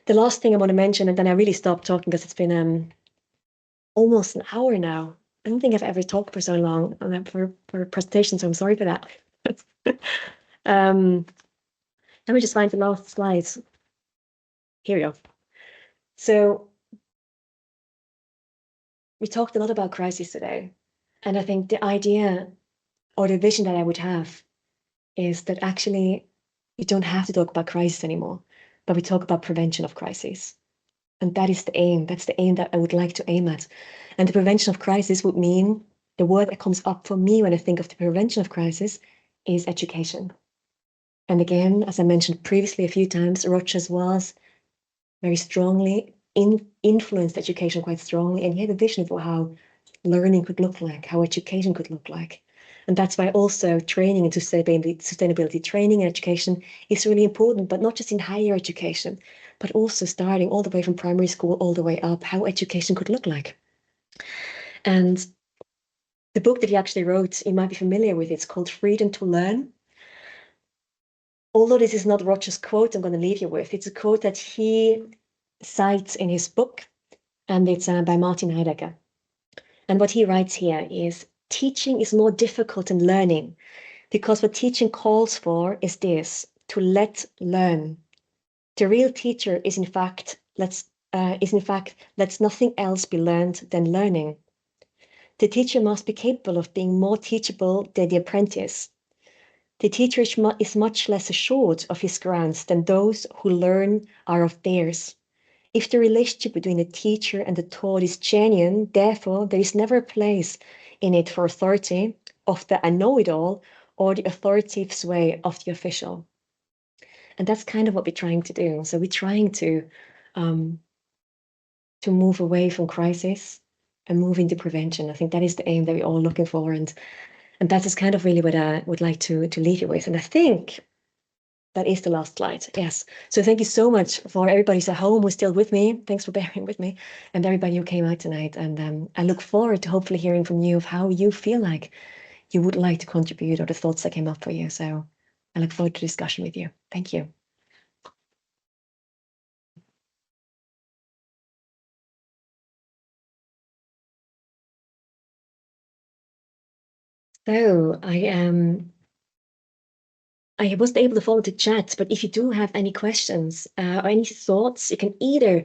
The last thing I want to mention, and then I really stop talking because it's been almost an hour now. I don't think I've ever talked for so long for a presentation, so I'm sorry for that. um, Let me just find the last slide. Here we go. So we talked a lot about crises today. And I think the idea or the vision that I would have is that actually you don't have to talk about crisis anymore, but we talk about prevention of crises. And that is the aim. That's the aim that I would like to aim at. And the prevention of crisis would mean the word that comes up for me when I think of the prevention of crisis is education. And again, as I mentioned previously a few times, Rogers was very strongly influenced education quite strongly, and he had a vision for how learning could look like, how education could look like. And that's why also training and sustainability training and education is really important, but not just in higher education, but also starting all the way from primary school all the way up, how education could look like. And the book that he actually wrote, you might be familiar with, it's called Freedom to Learn. Although this is not Roger's quote, I'm going to leave you with. It's a quote that he cites in his book, and it's by Martin Heidegger. And what he writes here is, teaching is more difficult than learning, because what teaching calls for is this, to let learn. The real teacher is in fact lets nothing else be learned than learning. The teacher must be capable of being more teachable than the apprentice. The teacher is much less assured of his grounds than those who learn are of theirs. If the relationship between the teacher and the taught is genuine, therefore, there is never a place in it for authority of the I know it all or the authoritative sway of the official. And that's kind of what we're trying to do. So we're trying to move away from crisis and move into prevention. I think that is the aim that we're all looking for. And that is kind of really what I would like to leave you with. And I think that is the last slide. Yes. So thank you so much for everybody who's at home who's still with me. Thanks for bearing with me, and everybody who came out tonight. And I look forward to hopefully hearing from you of how you feel like you would like to contribute or the thoughts that came up for you. So I look forward to discussion with you. Thank you. So I wasn't able to follow the chat, but if you do have any questions or any thoughts, you can either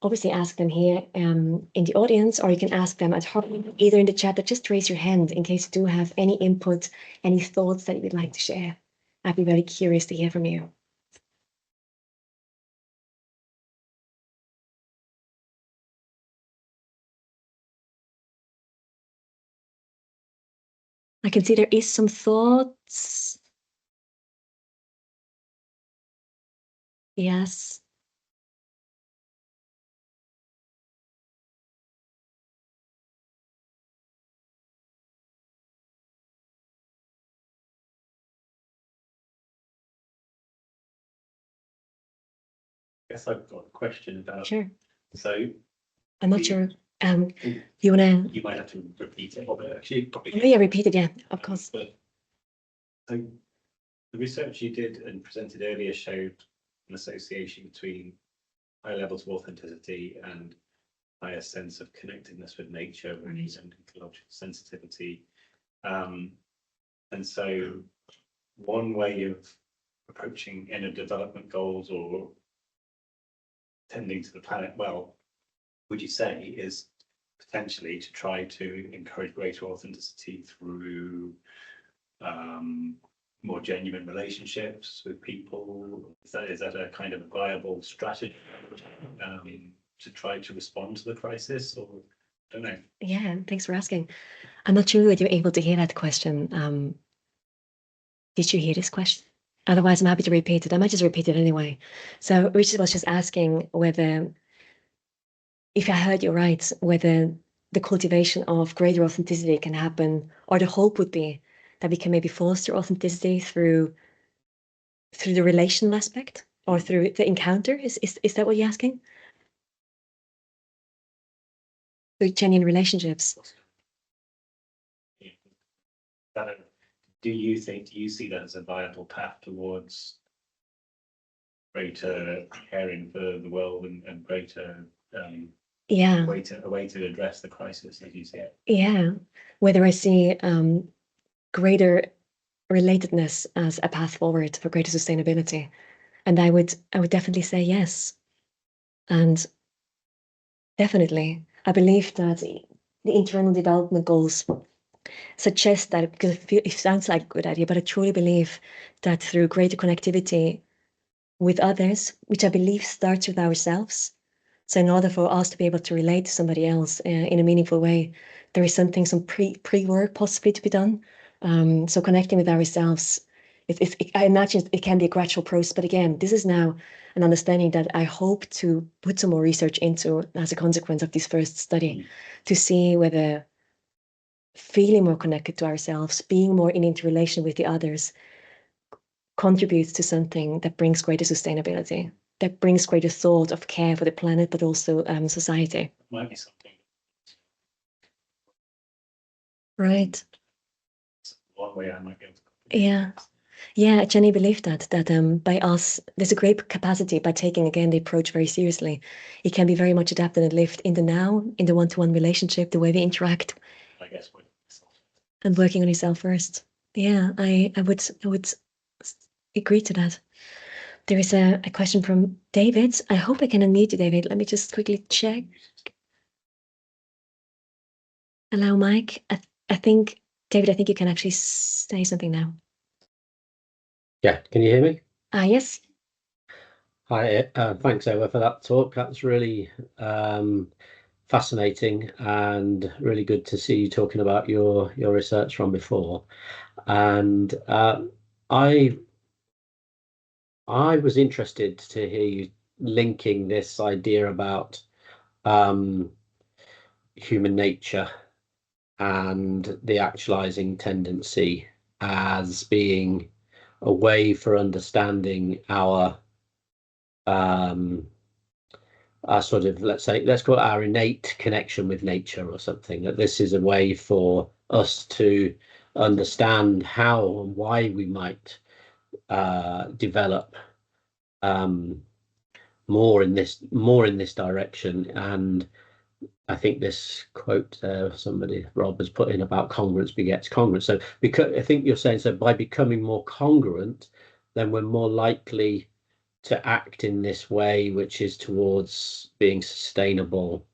obviously ask them here in the audience, or you can ask them at home, either in the chat or just raise your hand in case you do have any input, any thoughts that you would like to share. I'd be very curious to hear from you. I can see there is some thoughts. Yes. Guess I've got a question about. Sure. So I'm not sure. You wanna? You might have to repeat it, but actually probably. Oh, yeah, repeat it. Yeah, of course. But so the research you did and presented earlier showed an association between high levels of authenticity and higher sense of connectedness with nature Right. and ecological sensitivity. And so one way of approaching inner development goals or tending to the planet well, would you say, is potentially to try to encourage greater authenticity through more genuine relationships with people? Is that a kind of viable strategy to try to respond to the crisis, or I don't know? Yeah, thanks for asking. I'm not sure whether you're able to hear that question. Did you hear this question? Otherwise, I'm happy to repeat it. I might just repeat it anyway. So Richard was just asking whether, if I heard you right, whether the cultivation of greater authenticity can happen, or the hope would be that we can maybe foster authenticity through the relational aspect or through the encounter. Is that what you're asking? Through genuine relationships. Do you see that as a viable path towards greater caring for the world and greater Yeah. a way to address the crisis as you see it? Yeah. Whether I see greater relatedness as a path forward for greater sustainability. And I would definitely say yes. And definitely, I believe that the internal development goals suggest that, because it sounds like a good idea, but I truly believe that through greater connectivity with others, which I believe starts with ourselves. So in order for us to be able to relate to somebody else in a meaningful way, there is some pre-work possibly to be done. So connecting with ourselves, I imagine it can be a gradual process. But again, this is now an understanding that I hope to put some more research into as a consequence of this first study, to see whether feeling more connected to ourselves, being more in interrelation with the others, contributes to something that brings greater sustainability, that brings greater thought of care for the planet, but also society. Might be something. Right. One way I might be able to. Yeah. Yeah, I genuinely believe that by us, there's a great capacity by taking, again, the approach very seriously. It can be very much adapted and lived in the now, in the one-to-one relationship, the way we interact. I guess with myself. And working on yourself first. Yeah, I would agree to that. There is a question from David. I hope I can unmute you, David. Let me just quickly check. Allow Mike. I think, David, I think you can actually say something now. Yeah, can you hear me? Yes. Hi, thanks, Awa, for that talk. That's really fascinating and really good to see you talking about your research from before. And I was interested to hear you linking this idea about human nature and the actualizing tendency as being a way for understanding our sort of, let's call it our innate connection with nature or something, that this is a way for us to understand how and why we might develop more in this direction. And I think this quote somebody, Rob, has put in about congruence begets congruence. So because I think you're saying, so by becoming more congruent, then we're more likely to act in this way, which is towards being sustainable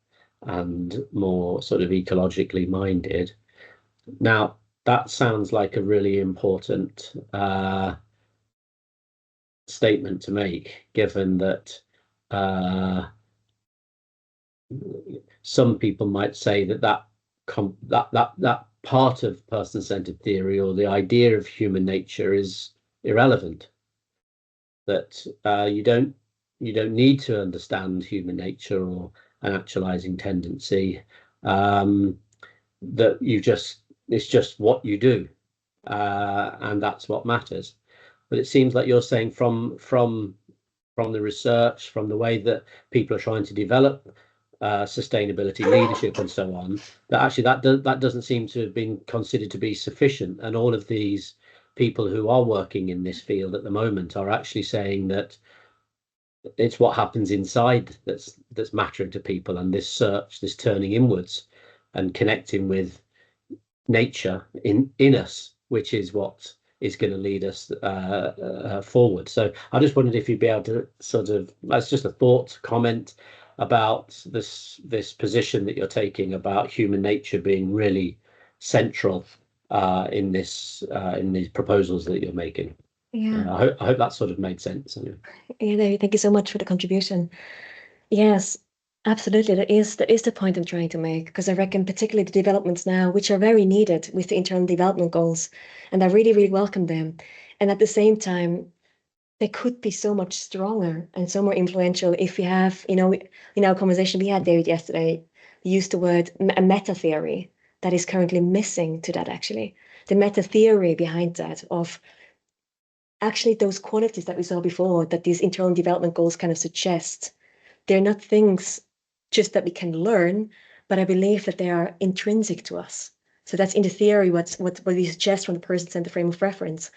and more sort of ecologically minded. Now, that sounds like a really important statement to make, given that some people might say that part of person-centered theory, or the idea of human nature, is irrelevant. That you don't need to understand human nature or an actualizing tendency. That it's just what you do, and that's what matters. But it seems like you're saying from the research, from the way that people are trying to develop sustainability leadership and so on, that actually that doesn't seem to have been considered to be sufficient. And all of these people who are working in this field at the moment are actually saying that it's what happens inside that's mattering to people, and this search, this turning inwards and connecting with nature in us, which is what is going to lead us forward. So I just wondered if you'd be able to sort of, that's just a thought, comment about this position that you're taking about human nature being really central in these proposals that you're making. Yeah. I hope that sort of made sense. Yeah, thank you so much for the contribution. Yes, absolutely. That is the point I'm trying to make, because I reckon particularly the developments now, which are very needed with the internal development goals, and I really, really welcome them. And at the same time, they could be so much stronger and so more influential if we have, in our conversation we had, David, yesterday, we used the word a meta theory that is currently missing to that, actually. The meta theory behind that of actually those qualities that we saw before, that these internal development goals kind of suggest. They're not things just that we can learn, but I believe that they are intrinsic to us. So that's in the theory what we suggest from the person-centered frame of reference.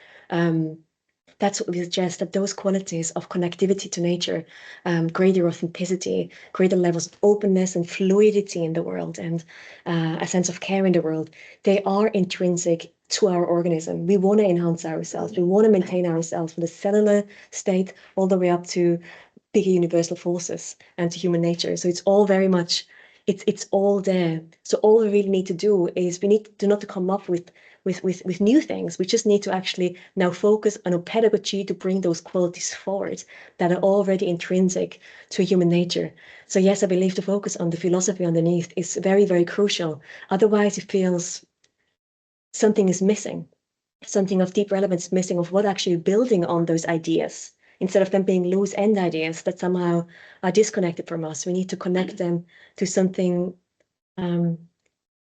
That's what we suggest, that those qualities of connectivity to nature, greater authenticity, greater levels of openness and fluidity in the world, and a sense of care in the world, they are intrinsic to our organism. We want to enhance ourselves. We want to maintain ourselves from the cellular state all the way up to bigger universal forces and to human nature. So it's all very much, it's all there. So all we really need to do is we need to not to come up with new things. We just need to actually now focus on a pedagogy to bring those qualities forward that are already intrinsic to human nature. So yes, I believe the focus on the philosophy underneath is very, very crucial. Otherwise, it feels something is missing, something of deep relevance missing of what actually building on those ideas. Instead of them being loose-end ideas that somehow are disconnected from us, we need to connect them to something, to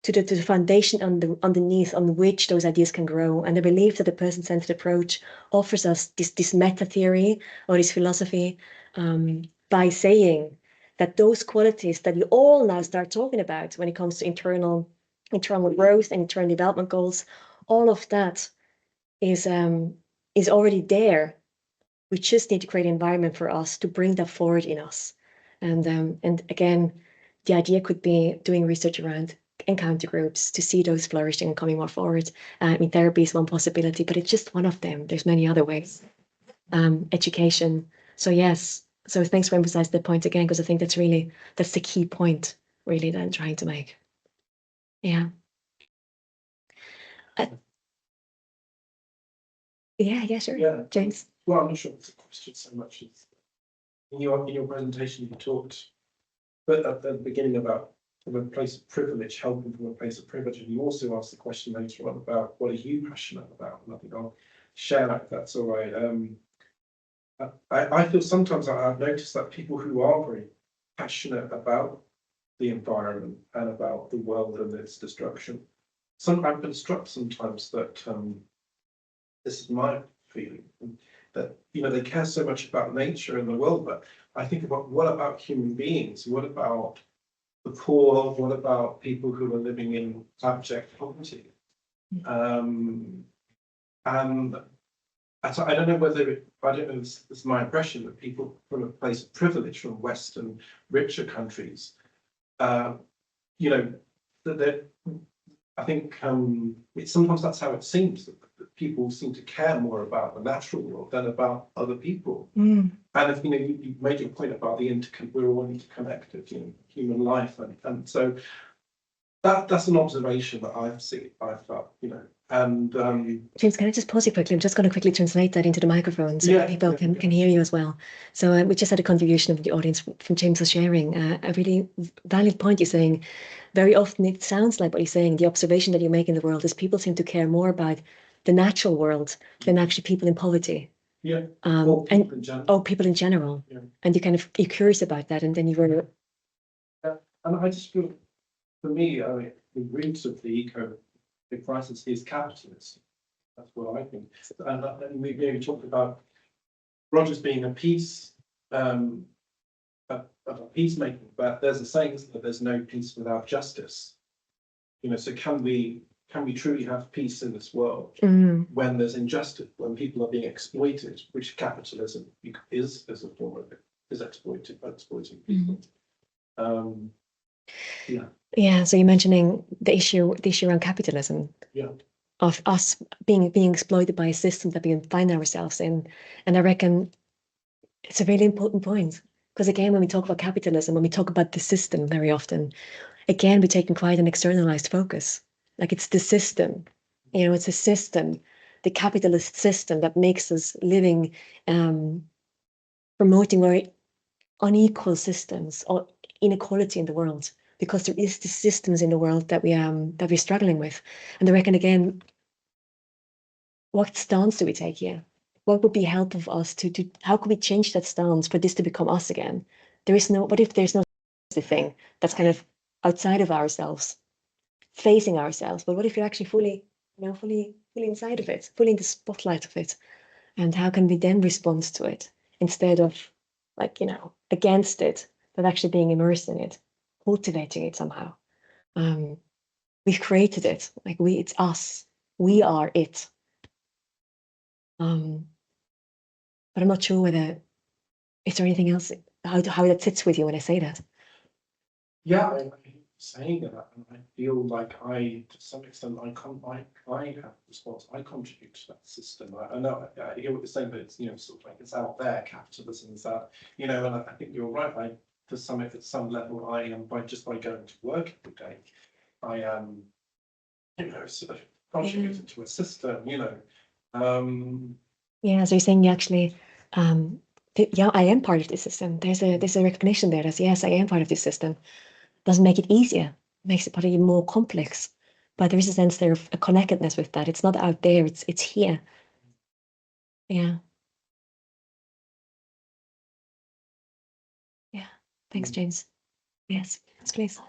the foundation underneath on which those ideas can grow. And I believe that the person-centered approach offers us this meta theory or this philosophy by saying that those qualities that we all now start talking about when it comes to internal growth and internal development goals, all of that is already there. We just need to create an environment for us to bring that forward in us. And again, the idea could be doing research around encounter groups to see those flourishing and coming more forward. I mean, therapy is one possibility, but it's just one of them. There's many other ways. Education. So yes. So thanks for emphasizing the point again, because I think that's the key point really that I'm trying to make. Yeah. Yeah, sure. Yeah. James. Well, I'm not sure it's a question so much as in your presentation you talked, but at the beginning about from a place of privilege, helping from a place of privilege, and you also asked the question later on about what are you passionate about, and I think I'll share that if that's all right. I feel sometimes I've noticed that people who are very passionate about the environment and about the world and its destruction, I've been struck sometimes that this is my feeling, that they care so much about nature and the world, but I think about what about human beings? What about the poor? What about people who are living in abject poverty? And I don't know whether this is my impression that people from a place of privilege from Western richer countries, that they're, I think sometimes that's how it seems, that people seem to care more about the natural world than about other people. And if you made your point about we're all interconnected, human life, and so that's an observation that I've felt, and James, can I just pause you quickly? I'm just going to quickly translate that into the microphone so that people can hear you as well. So we just had a contribution of the audience from James was sharing a really valid point. You're saying very often it sounds like what you're saying, the observation that you make in the world is people seem to care more about the natural world than actually people in poverty. Yeah. People in general. Yeah. And you're curious about that, and then you were. Yeah. And I just feel, for me, the roots of the crisis is capitalism. That's what I think. And we talked about Rogers being a peacemaker, but there's a saying that there's no peace without justice. So can we truly have peace in this world when there's injustice, when people are being exploited, which capitalism is as a form of it, is exploiting people. Yeah, so you're mentioning the issue around capitalism. Yeah. Of us being exploited by a system that we find ourselves in. And I reckon it's a really important point. Because again, when we talk about capitalism, when we talk about the system very often, again, we're taking quite an externalized focus. Like it's the system, it's a system, the capitalist system that makes us living, promoting very unequal systems or inequality in the world, because there is the systems in the world that we're struggling with. And I reckon again, what stance do we take here? What would be helpful for us to how could we change that stance for this to become us again? What if there's no thing that's kind of outside of ourselves, facing ourselves, but what if you're actually fully inside of it, fully in the spotlight of it? And how can we then respond to it instead of against it, but actually being immersed in it, cultivating it somehow? We've created it, it's us, we are it. But I'm not sure is there anything else, how that sits with you when I say that? Yeah, saying that, and I feel like to some extent, I have a response. I contribute to that system. I know I hear what you're saying, but it's sort of like it's out there. Capitalism is that, and I think you're right. At some level, I am by going to work every day, I am, sort of contributing to a system. Yeah, so you're saying you actually, yeah, I am part of this system. There's a recognition there that yes, I am part of this system. Doesn't make it easier, makes it probably more complex. But there is a sense there of a connectedness with that. It's not out there, it's here. Yeah. Yeah. Thanks, James. Yes, please.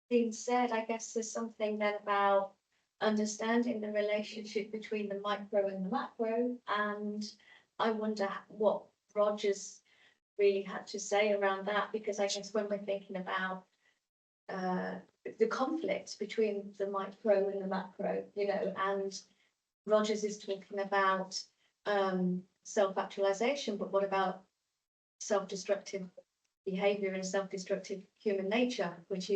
Being said, I guess there's something then about understanding the relationship between the micro and the macro, and I wonder what Rogers really had to say around that, because I guess when we're thinking about the conflict between the micro and the macro, and Rogers is talking about self-actualization, but what about self-destructive behavior and self-destructive human nature, which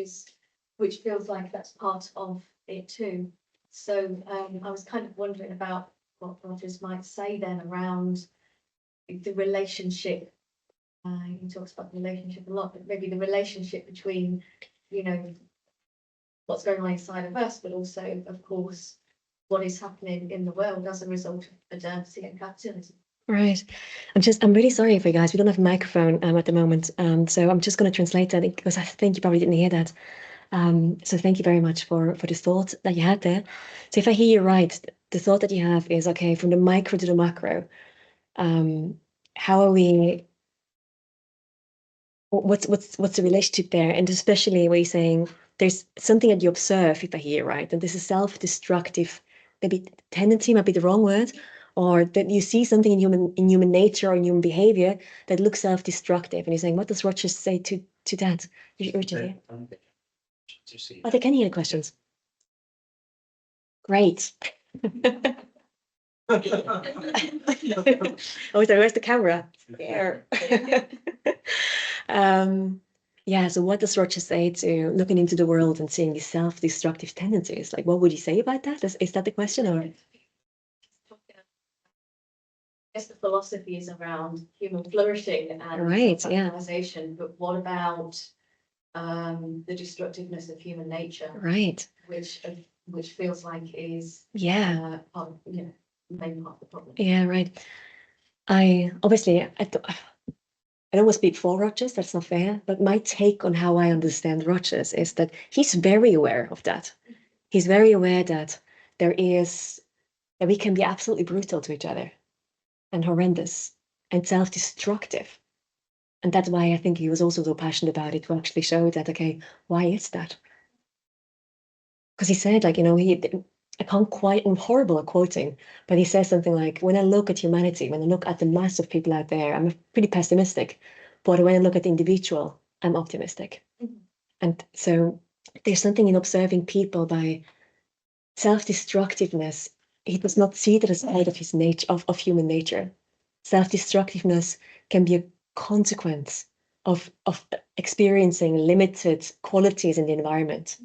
feels like that's part of it too. So I was kind of wondering about what Rogers might say then around the relationship. He talks about the relationship a lot, but maybe the relationship between, what's going on inside of us, but also, of course, what is happening in the world as a result of modernity and capitalism. Right. I'm really sorry for you guys. We don't have a microphone at the moment. So I'm just going to translate that because I think you probably didn't hear that. So thank you very much for the thought that you had there. So if I hear you right, the thought that you have is, okay, from the micro to the macro, how are we, what's the relationship there? And especially where you're saying there's something that you observe, if I hear you right, and this is self-destructive, maybe tendency might be the wrong word, or that you see something in human nature or in human behavior that looks self-destructive, and you're saying, what does Rogers say to that? Richard, oh, they can hear the questions. Great. Oh, so where's the camera? There. Yeah, so what does Rogers say to looking into the world and seeing these self-destructive tendencies? Like, what would you say about that? Is that the question, or? I guess the philosophy is around human flourishing and self-actualization, but what about the destructiveness of human nature? Right. Which feels like is main part of the problem. Yeah, right. I don't want to speak for Rogers, that's not fair, but my take on how I understand Rogers is that he's very aware of that. He's very aware that that we can be absolutely brutal to each other and horrendous and self-destructive. And that's why I think he was also so passionate about it, to actually show that, okay, why is that? Because he said, like, I can't quite, I'm horrible at quoting, but he says something like, when I look at humanity, when I look at the mass of people out there, I'm pretty pessimistic. But when I look at the individual, I'm optimistic. Mm-hmm. And so there's something in observing people by self-destructiveness. He does not see that as part of his nature, of human nature. Self-destructiveness can be a consequence of experiencing limited qualities in the environment.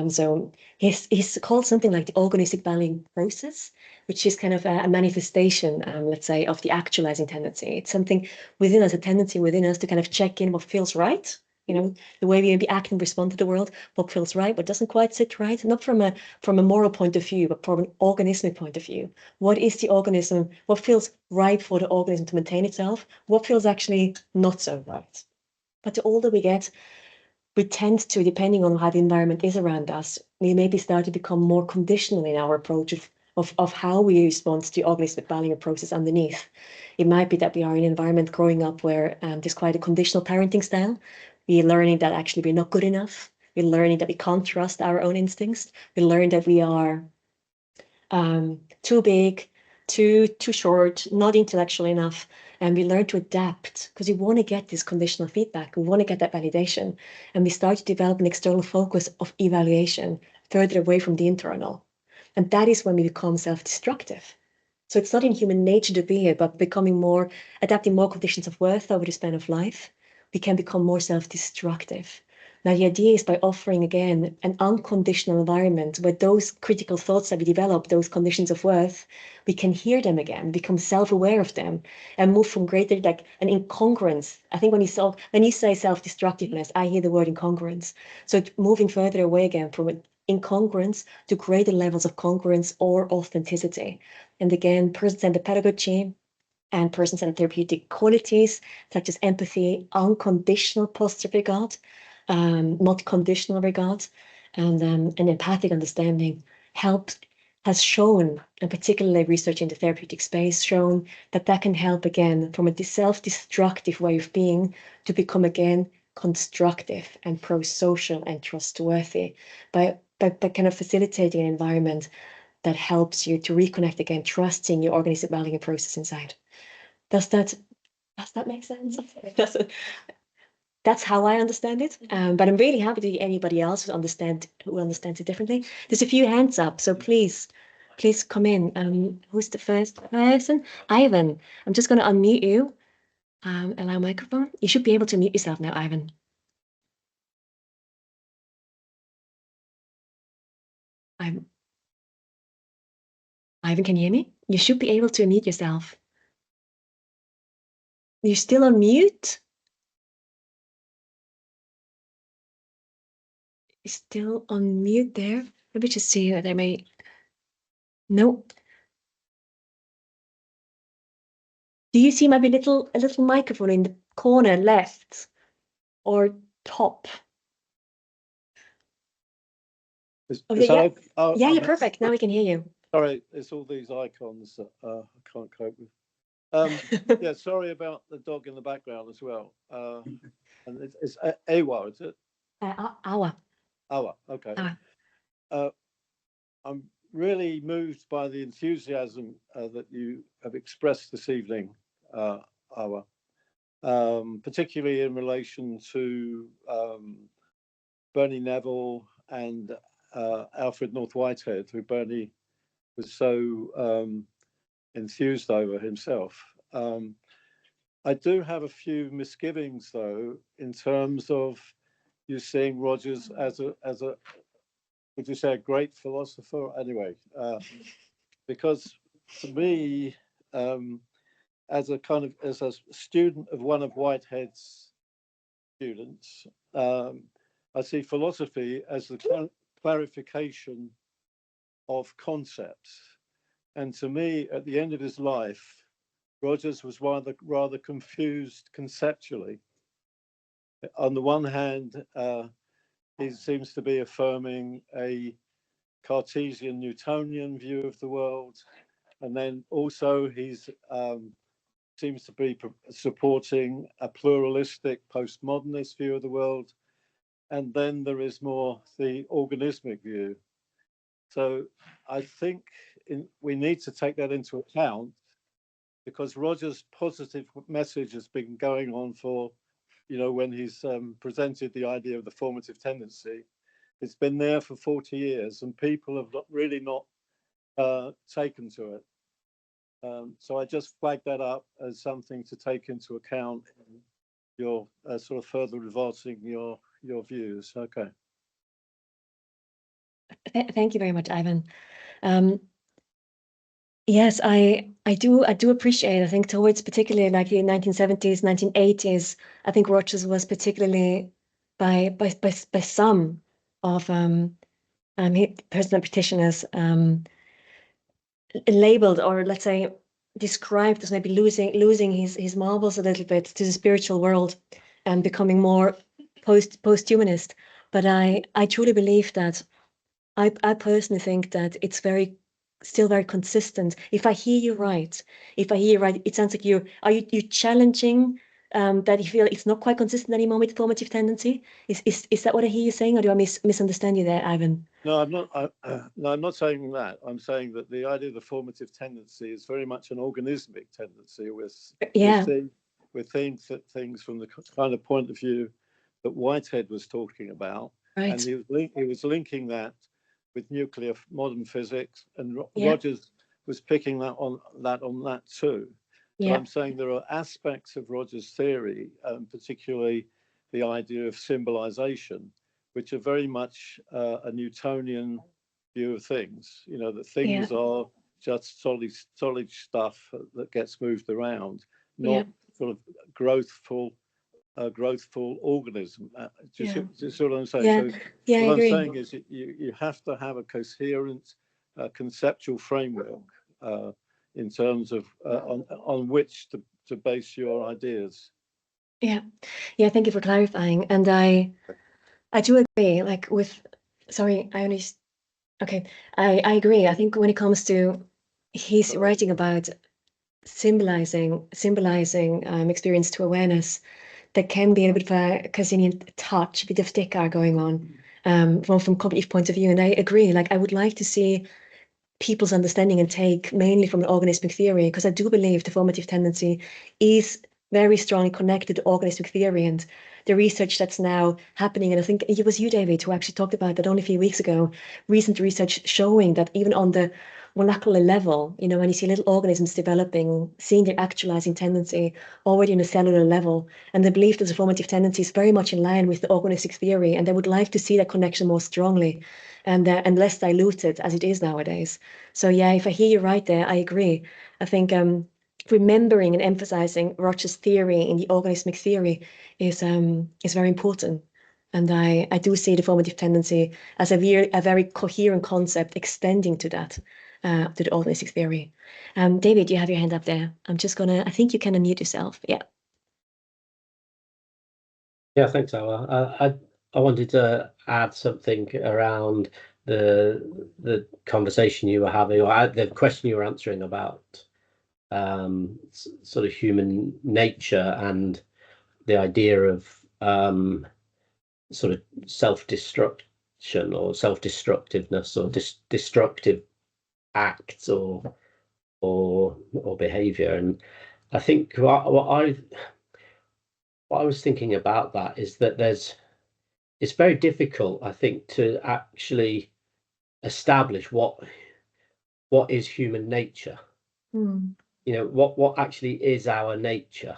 So he's called something like the organistic balancing process, which is kind of a manifestation, let's say, of the actualizing tendency. It's something within us, a tendency within us to kind of check in what feels right, the way we maybe act and respond to the world, what feels right, what doesn't quite sit right, not from a moral point of view, but from an organismic point of view. What is the organism, what feels right for the organism to maintain itself, what feels actually not so right. But the older we get, we tend to, depending on how the environment is around us, we maybe start to become more conditional in our approach of how we respond to the organismic balancing process underneath. It might be that we are in an environment growing up where there's quite a conditional parenting style. We're learning that actually we're not good enough. We're learning that we can't trust our own instincts. We learn that we are too big, too short, not intellectual enough. And we learn to adapt because we want to get this conditional feedback. We want to get that validation. And we start to develop an external focus of evaluation further away from the internal. And that is when we become self-destructive. So it's not in human nature to be here, but adapting more conditions of worth over the span of life. we can become more self-destructive. Now, the idea is by offering, again, an unconditional environment where those critical thoughts that we develop, those conditions of worth, we can hear them again, become self-aware of them, and move from greater, like an incongruence. I think when you say self-destructiveness, I hear the word incongruence. So moving further away again from incongruence to greater levels of congruence or authenticity. And again, person-centered pedagogy and person-centered therapeutic qualities such as empathy, unconditional positive regard, multi-conditional regard, and an empathic understanding has shown, and particularly research in the therapeutic space, shown that that can help again from a self-destructive way of being to become again constructive and pro-social and trustworthy by kind of facilitating an environment that helps you to reconnect again, trusting your organic well-being process inside. Does that make sense? That's how I understand it. But I'm really happy to hear anybody else who understands it differently. There's a few hands up, so please come in. Who's the first person? Ivan. I'm just going to unmute you. Allow microphone. You should be able to mute yourself now, Ivan. Ivan, can you hear me? You should be able to unmute yourself. You're still on mute? You're still on mute there? Let me just see that I may... No. Do you see maybe a little microphone in the corner left or top? Yeah, you're perfect. Now we can hear you. Sorry, it's all these icons that I can't cope with. Yeah, sorry about the dog in the background as well. And it's Awa, is it? Awa. Awa, okay. Awa. I'm really moved by the enthusiasm that you have expressed this evening, Awa, particularly in relation to Bernie Neville and Alfred North Whitehead, who Bernie was so enthused over himself. I do have a few misgivings, though, in terms of you seeing Rogers as a would you say a great philosopher? Anyway, because to me, as a student of one of Whitehead's students, I see philosophy as the clarification of concepts. And to me, at the end of his life, Rogers was rather confused conceptually. On the one hand, he seems to be affirming a Cartesian Newtonian view of the world, and then also he's seems to be supporting a pluralistic postmodernist view of the world, and then there is more the organismic view. So I think we need to take that into account, because Rogers' positive message has been going on for, when he's presented the idea of the formative tendency, it's been there for 40 years and people have really not taken to it. So I just flag that up as something to take into account in your sort of further advancing your views. Okay. Thank you very much, Ivan. Yes, I do appreciate. I think towards particularly like the 1970s, 1980s, I think Rogers was particularly by some of personal practitioners labeled, or let's say described as maybe losing his marbles a little bit to the spiritual world and becoming more post-humanist. But I truly believe that I personally think that it's still very consistent. If I hear you right, it sounds like you challenging that you feel it's not quite consistent anymore with formative tendency. Is that what I hear you saying, or do I misunderstand you there, Ivan? No, I'm not. No, I'm not saying that. I'm saying that the idea of the formative tendency is very much an organismic tendency with things from the kind of point of view that Whitehead was talking about, right. And he was linking that with nuclear modern physics, and Rogers was picking that on that too. But Yeah, I'm saying there are aspects of Roger's theory, particularly the idea of symbolization, which are very much a Newtonian view of things. You know, that yeah, things are just solid stuff that gets moved around, yeah, not sort of growthful organism. Do yeah, you see what I'm saying? yeah, So yeah, I what I'm agree. saying is you have to have a coherent conceptual framework in terms of on which to base your ideas. Yeah, yeah, thank you for clarifying. And I do agree, like with, sorry, okay, I agree. I think when it comes to, he's writing about symbolizing experience to awareness, there can be a bit of a Kazinian touch, a bit of Descartes going on from cognitive point of view. And I agree, like I would like to see people's understanding and take mainly from an organismic theory, because I do believe the formative tendency is very strongly connected to organismic theory and the research that's now happening. And I think it was you, David, who actually talked about that only a few weeks ago. Recent research showing that even on the molecular level, you know, when you see little organisms developing, seeing their actualizing tendency already on a cellular level, and the belief that the formative tendency is very much in line with the organistic theory, and they would like to see that connection more strongly and less diluted as it is nowadays. So yeah, if I hear you right there, I agree. I think remembering and emphasizing Roger's theory in the organismic theory is very important. And I do see the formative tendency as a very coherent concept extending to that, to the organistic theory. David, you have your hand up there. I think you can unmute yourself. Yeah. Yeah, thanks, Awa. I wanted to add something around the conversation you were having, or the question you were answering about sort of human nature and the idea of sort of self-destruction or self-destructiveness or destructive acts or behavior. And I think what I was thinking about that is that it's very difficult, I think, to actually establish what is human nature. Mm. You know, what actually is our nature.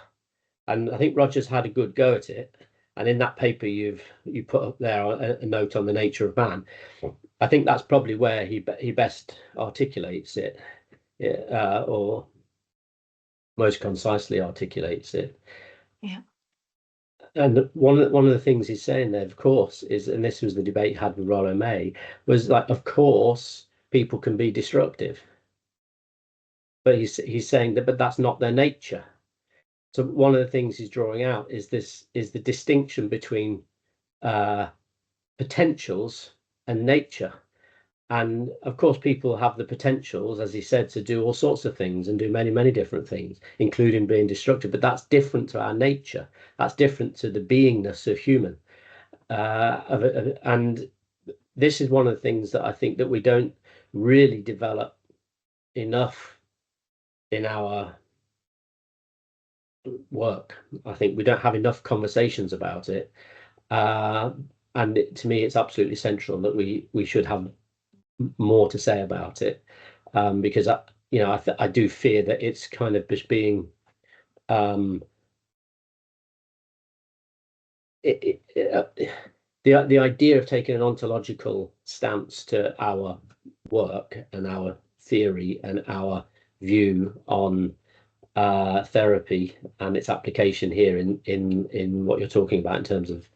And I think Roger's had a good go at it. And in that paper you put up there a note on the nature of man. I think that's probably where he best articulates it, or most concisely articulates it. Yeah. And one of the things he's saying there, of course, is, and this was the debate he had with Rollo May, was like, of course, people can be destructive, but he's saying that, but that's not their nature. So one of the things he's drawing out is the distinction between potentials and nature. And of course, people have the potentials, as he said, to do all sorts of things and do many, many different things, including being destructive. But that's different to our nature. That's different to the beingness of human. And this is one of the things that I think that we don't really develop enough in our work. I think we don't have enough conversations about it. And to me, it's absolutely central that we should have more to say about it, because I do fear that it's kind of just being the idea of taking an ontological stance to our work and our theory and our view on therapy and its application here in what you're talking about in terms of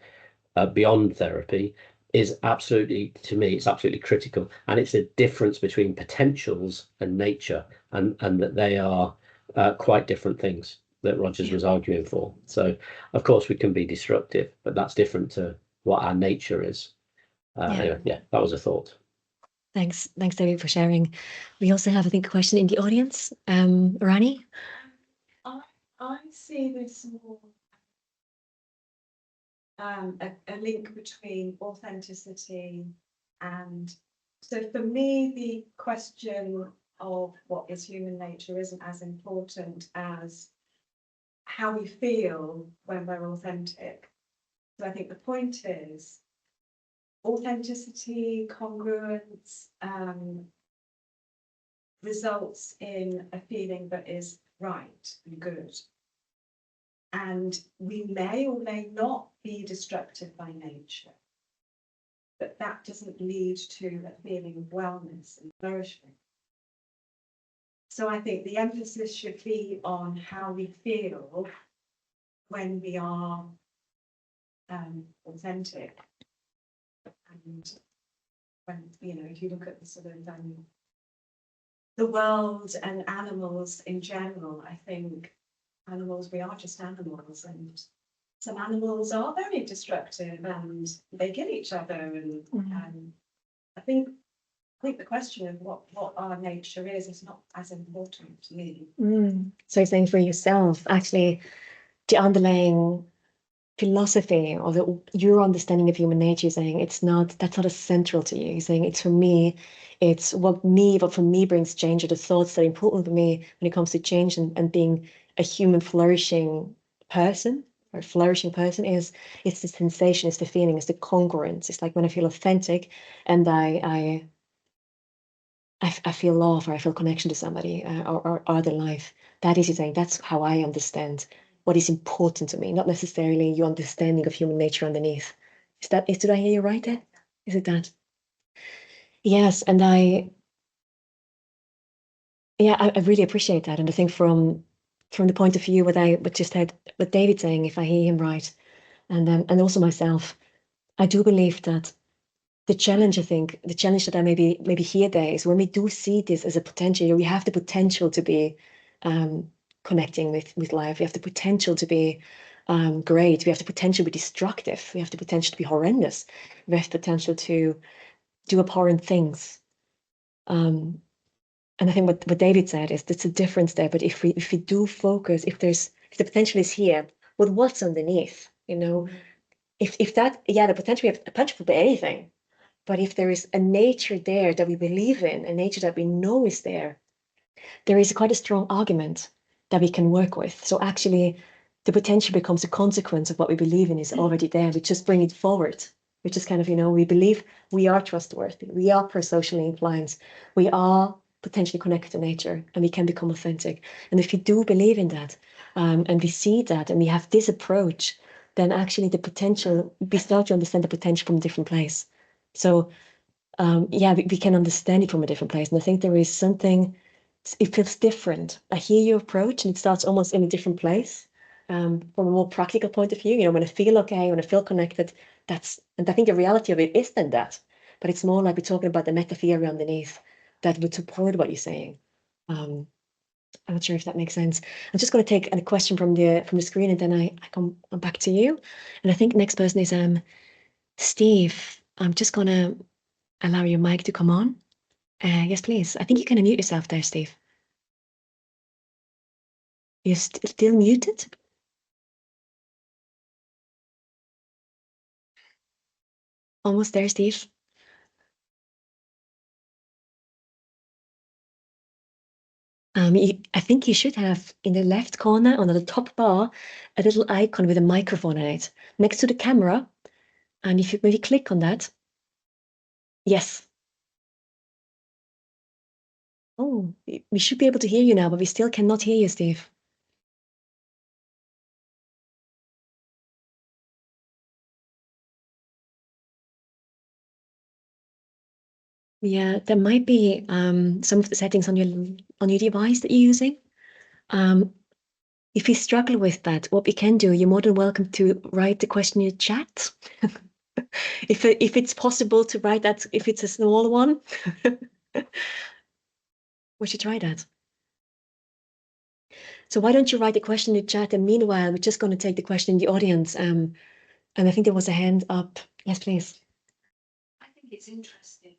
beyond therapy is absolutely, to me, it's absolutely critical. And it's a difference between potentials and nature, and that they are quite different things that Rogers was arguing for. So of course we can be destructive, but that's different to what our nature is. Anyway, yeah, that was a thought. Thanks, David, for sharing. We also have, I think, a question in the audience. Rani? I see this more a link between authenticity and, so for me, the question of what is human nature isn't as important as how we feel when we're authentic. So I think the point is authenticity, congruence, results in a feeling that is right and good. And we may or may not be destructive by nature, but that doesn't lead to a feeling of wellness and flourishing. So I think the emphasis should be on how we feel when we are authentic. And when, you know, if you look at the sort of the world and animals in general, I think animals, we are just animals, and some animals are very destructive and they kill each other. And I think the question of what our nature is not as important to me. So you're saying for yourself, actually, the underlying philosophy or your understanding of human nature, you're saying that's not as central to you. You're saying it's for me, it's what for me brings change, or the thoughts that are important for me when it comes to change and being a human flourishing person, or a flourishing person it's the sensation, it's the feeling, it's the congruence. It's like when I feel authentic and I feel love, or I feel connection to somebody, or other life. That is, you're saying, that's how I understand what is important to me, not necessarily your understanding of human nature underneath. Did I hear you right there? Is it that? Yes, and I really appreciate that. And I think from the point of view what David's saying, if I hear him right, and also myself, I do believe that the challenge that I maybe hear there is when we do see this as a potential, we have the potential to be connecting with life. We have the potential to be great. We have the potential to be destructive. We have the potential to be horrendous. We have the potential to do abhorrent things. And I think what David said is that's a difference there. But if we do focus, if the potential is here, but what's underneath, you know, if that, the potential, we have a potential for anything. But if there is a nature there that we believe in, a nature that we know is there is quite a strong argument that we can work with. So actually, the potential becomes a consequence of what we believe in is already there. We just bring it forward. We just kind of, we believe we are trustworthy. We are pro-socially inclined. We are potentially connected to nature, and we can become authentic. And if you do believe in that, and we see that, and we have this approach, then actually the potential, we start to understand the potential from a different place. So, we can understand it from a different place. And I think there is something, it feels different. I hear your approach and it starts almost in a different place. From a more practical point of view, when I feel okay, when I feel connected, and I think the reality of it is then that. But it's more like we're talking about the meta-theory underneath that would support what you're saying. I'm not sure if that makes sense. I'm just going to take a question from the screen, and then I come back to you. And I think next person is Steve. I'm just going to allow your mic to come on. Yes, please. I think you can unmute yourself there, Steve. You're still muted? Almost there, Steve. I think you should have in the left corner on the top bar a little icon with a microphone on it next to the camera. And if you maybe click on that. Yes. Oh, we should be able to hear you now, but we still cannot hear you, Steve. Yeah, there might be some of the settings on your device that you're using. If you struggle with that, what we can do, you're more than welcome to write the question in the chat. If it's possible to write that, if it's a small one, we should try that. So why don't you write the question in the chat, and meanwhile, we're just going to take the question in the audience. And I think there was a hand up. Yes, please. I think it's interesting.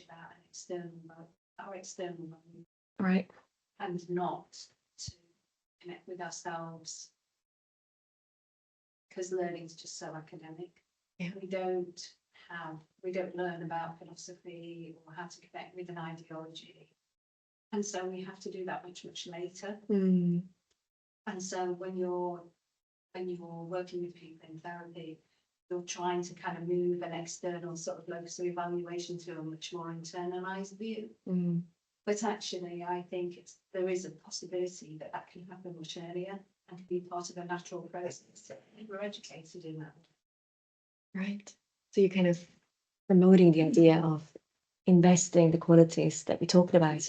About an our external value, Right. and not to connect with ourselves, because learning is just so academic. Yeah. We don't learn about philosophy or how to connect with an ideology, and so we have to do that much later. And so when you're working with people in therapy, you're trying to kind of move an external sort of locus of evaluation to a much more internalized view. Mm. But actually, I think there is a possibility that that can happen much earlier and can be part of a natural process. We're educated in that. Right. So you're kind of promoting the idea of investing the qualities that we talked about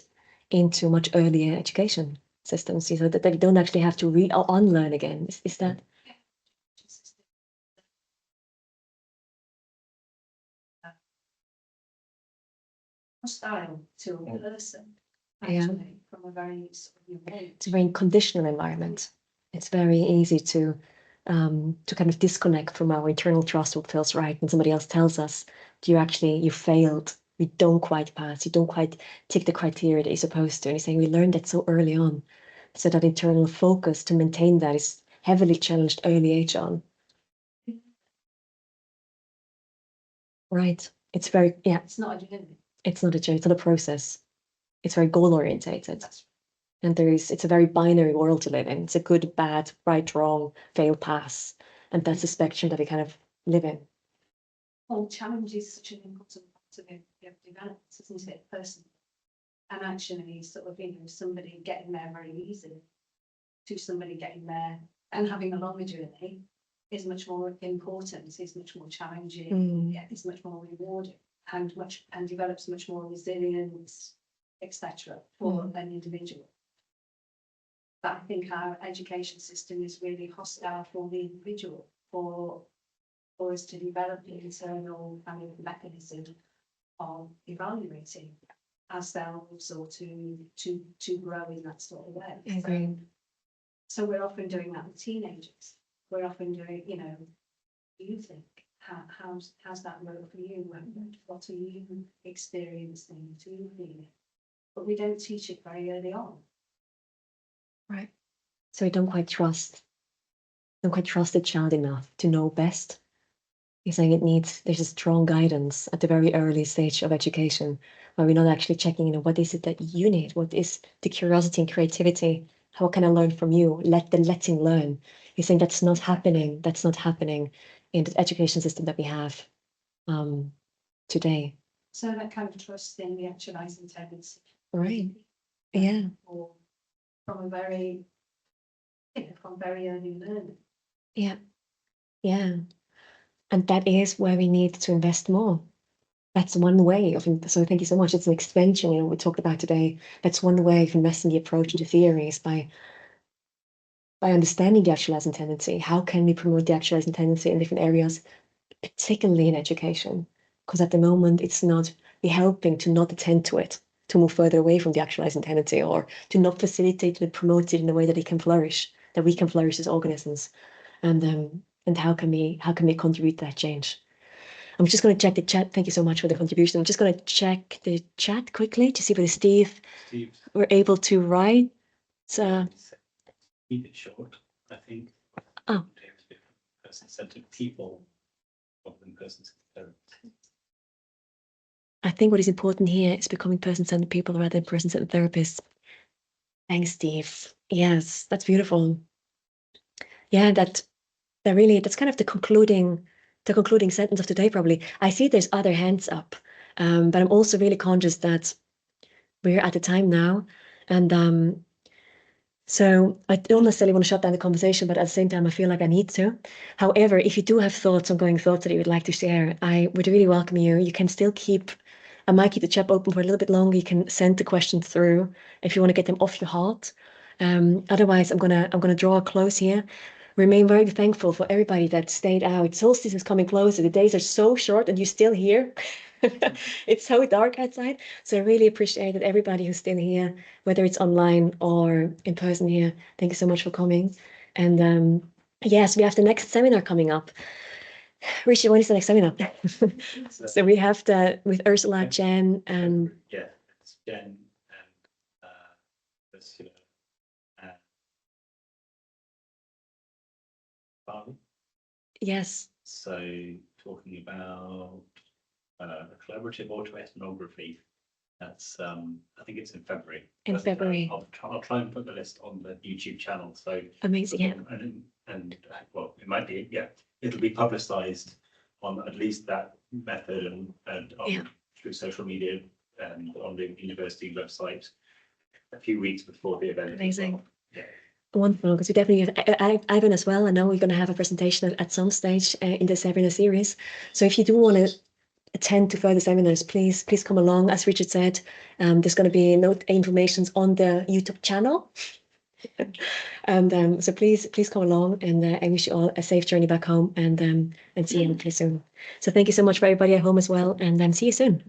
into much earlier education systems, so that they don't actually have to unlearn again. Is that? Hostile to a person, Yeah. actually, from a very sort of young age. It's a very conditional environment. It's very easy to kind of disconnect from our internal trust, what feels right, and somebody else tells us, you failed, you don't quite pass, you don't quite tick the criteria that you're supposed to. And he's saying we learned that so early on. So that internal focus to maintain that is heavily challenged early age on. Right. It's very, yeah, It's not a journey. it's not a journey, it's not a process. It's very goal orientated. That's And it's a very binary world to live in. It's a good, bad, right, wrong, fail, pass. And that's the spectrum that we kind of live in. well, challenge is such an important part of development, isn't it, person? And actually, sort of, somebody getting there very easily to somebody getting there and having a longer journey is much more important, is much more challenging, is much more rewarding, and develops much more resilience, etc. for an individual. But I think our education system is really hostile for the individual, for us to develop the internal kind of mechanism of evaluating ourselves or to grow in that sort of way. I agree. So we're often doing that with teenagers. We're often doing, do you think? How's that work for you? What are you experiencing? Do you feel it? But we don't teach it very early on. Right. So we don't quite trust the child enough to know best. You're saying there's a strong guidance at the very early stage of education where we're not actually checking, what is it that you need? What is the curiosity and creativity? How can I learn from you? Letting learn. You're saying that's not happening. That's not happening in the education system that we have today. So that kind of trust in the actualizing tendency. Right. Yeah. Or from very early learning. Yeah. Yeah. And that is where we need to invest more. That's one way of, so thank you so much. It's an extension, we talked about today. That's one way of investing the approach into theories by understanding the actualizing tendency. How can we promote the actualizing tendency in different areas, particularly in education? Because at the moment, it's not, we're helping to not attend to it, to move further away from the actualizing tendency, or to not facilitate and promote it in a way that it can flourish, that we can flourish as organisms. And how can we contribute to that change? I'm just going to check the chat. Thank you so much for the contribution. I'm just going to check the chat quickly to see whether Steve were able to write. Keep it short, I think. Oh. Person-centered people rather than person-centered. I think what is important here is becoming person-centered people rather than person-centered therapists. Thanks, Steve. Yes, that's beautiful. Yeah, that's kind of the concluding sentence of today, probably. I see there's other hands up, but I'm also really conscious that we're at the time now, and so I don't necessarily want to shut down the conversation, but at the same time, I feel like I need to. However, if you do have ongoing thoughts that you would like to share, I would really welcome you. You can still I might keep the chat open for a little bit longer. You can send the questions through if you want to get them off your heart. Otherwise, I'm gonna draw a close here. Remain very thankful for everybody that stayed out. Solstice is coming closer. The days are so short and you're still here. It's so dark outside. So I really appreciate that everybody who's still here, whether it's online or in person here. Thank you so much for coming. And yes, we have the next seminar coming up. Rishi, when is the next seminar? So we have with Ursula, Jen, and yeah, it's Jen and Ursula and Barbie. yes. So talking about a collaborative autoethnography. That's I think it's in February. In February. I'll try and put the list on the YouTube channel. So amazing. Yeah. And well, it might be, yeah, it'll be publicized on at least that method and on, Yeah. through social media and on the university website a few weeks before the event. as Amazing. well. Yeah. Wonderful, because we definitely have Ivan as well. I know we're going to have a presentation at some stage in the seminar series. So if you do want to attend to further seminars, please come along. As Richard said, there's going to be information on the YouTube channel. And so please come along, and I wish you all a safe journey back home, and see you pretty soon. So thank you so much for everybody at home as well, and see you soon.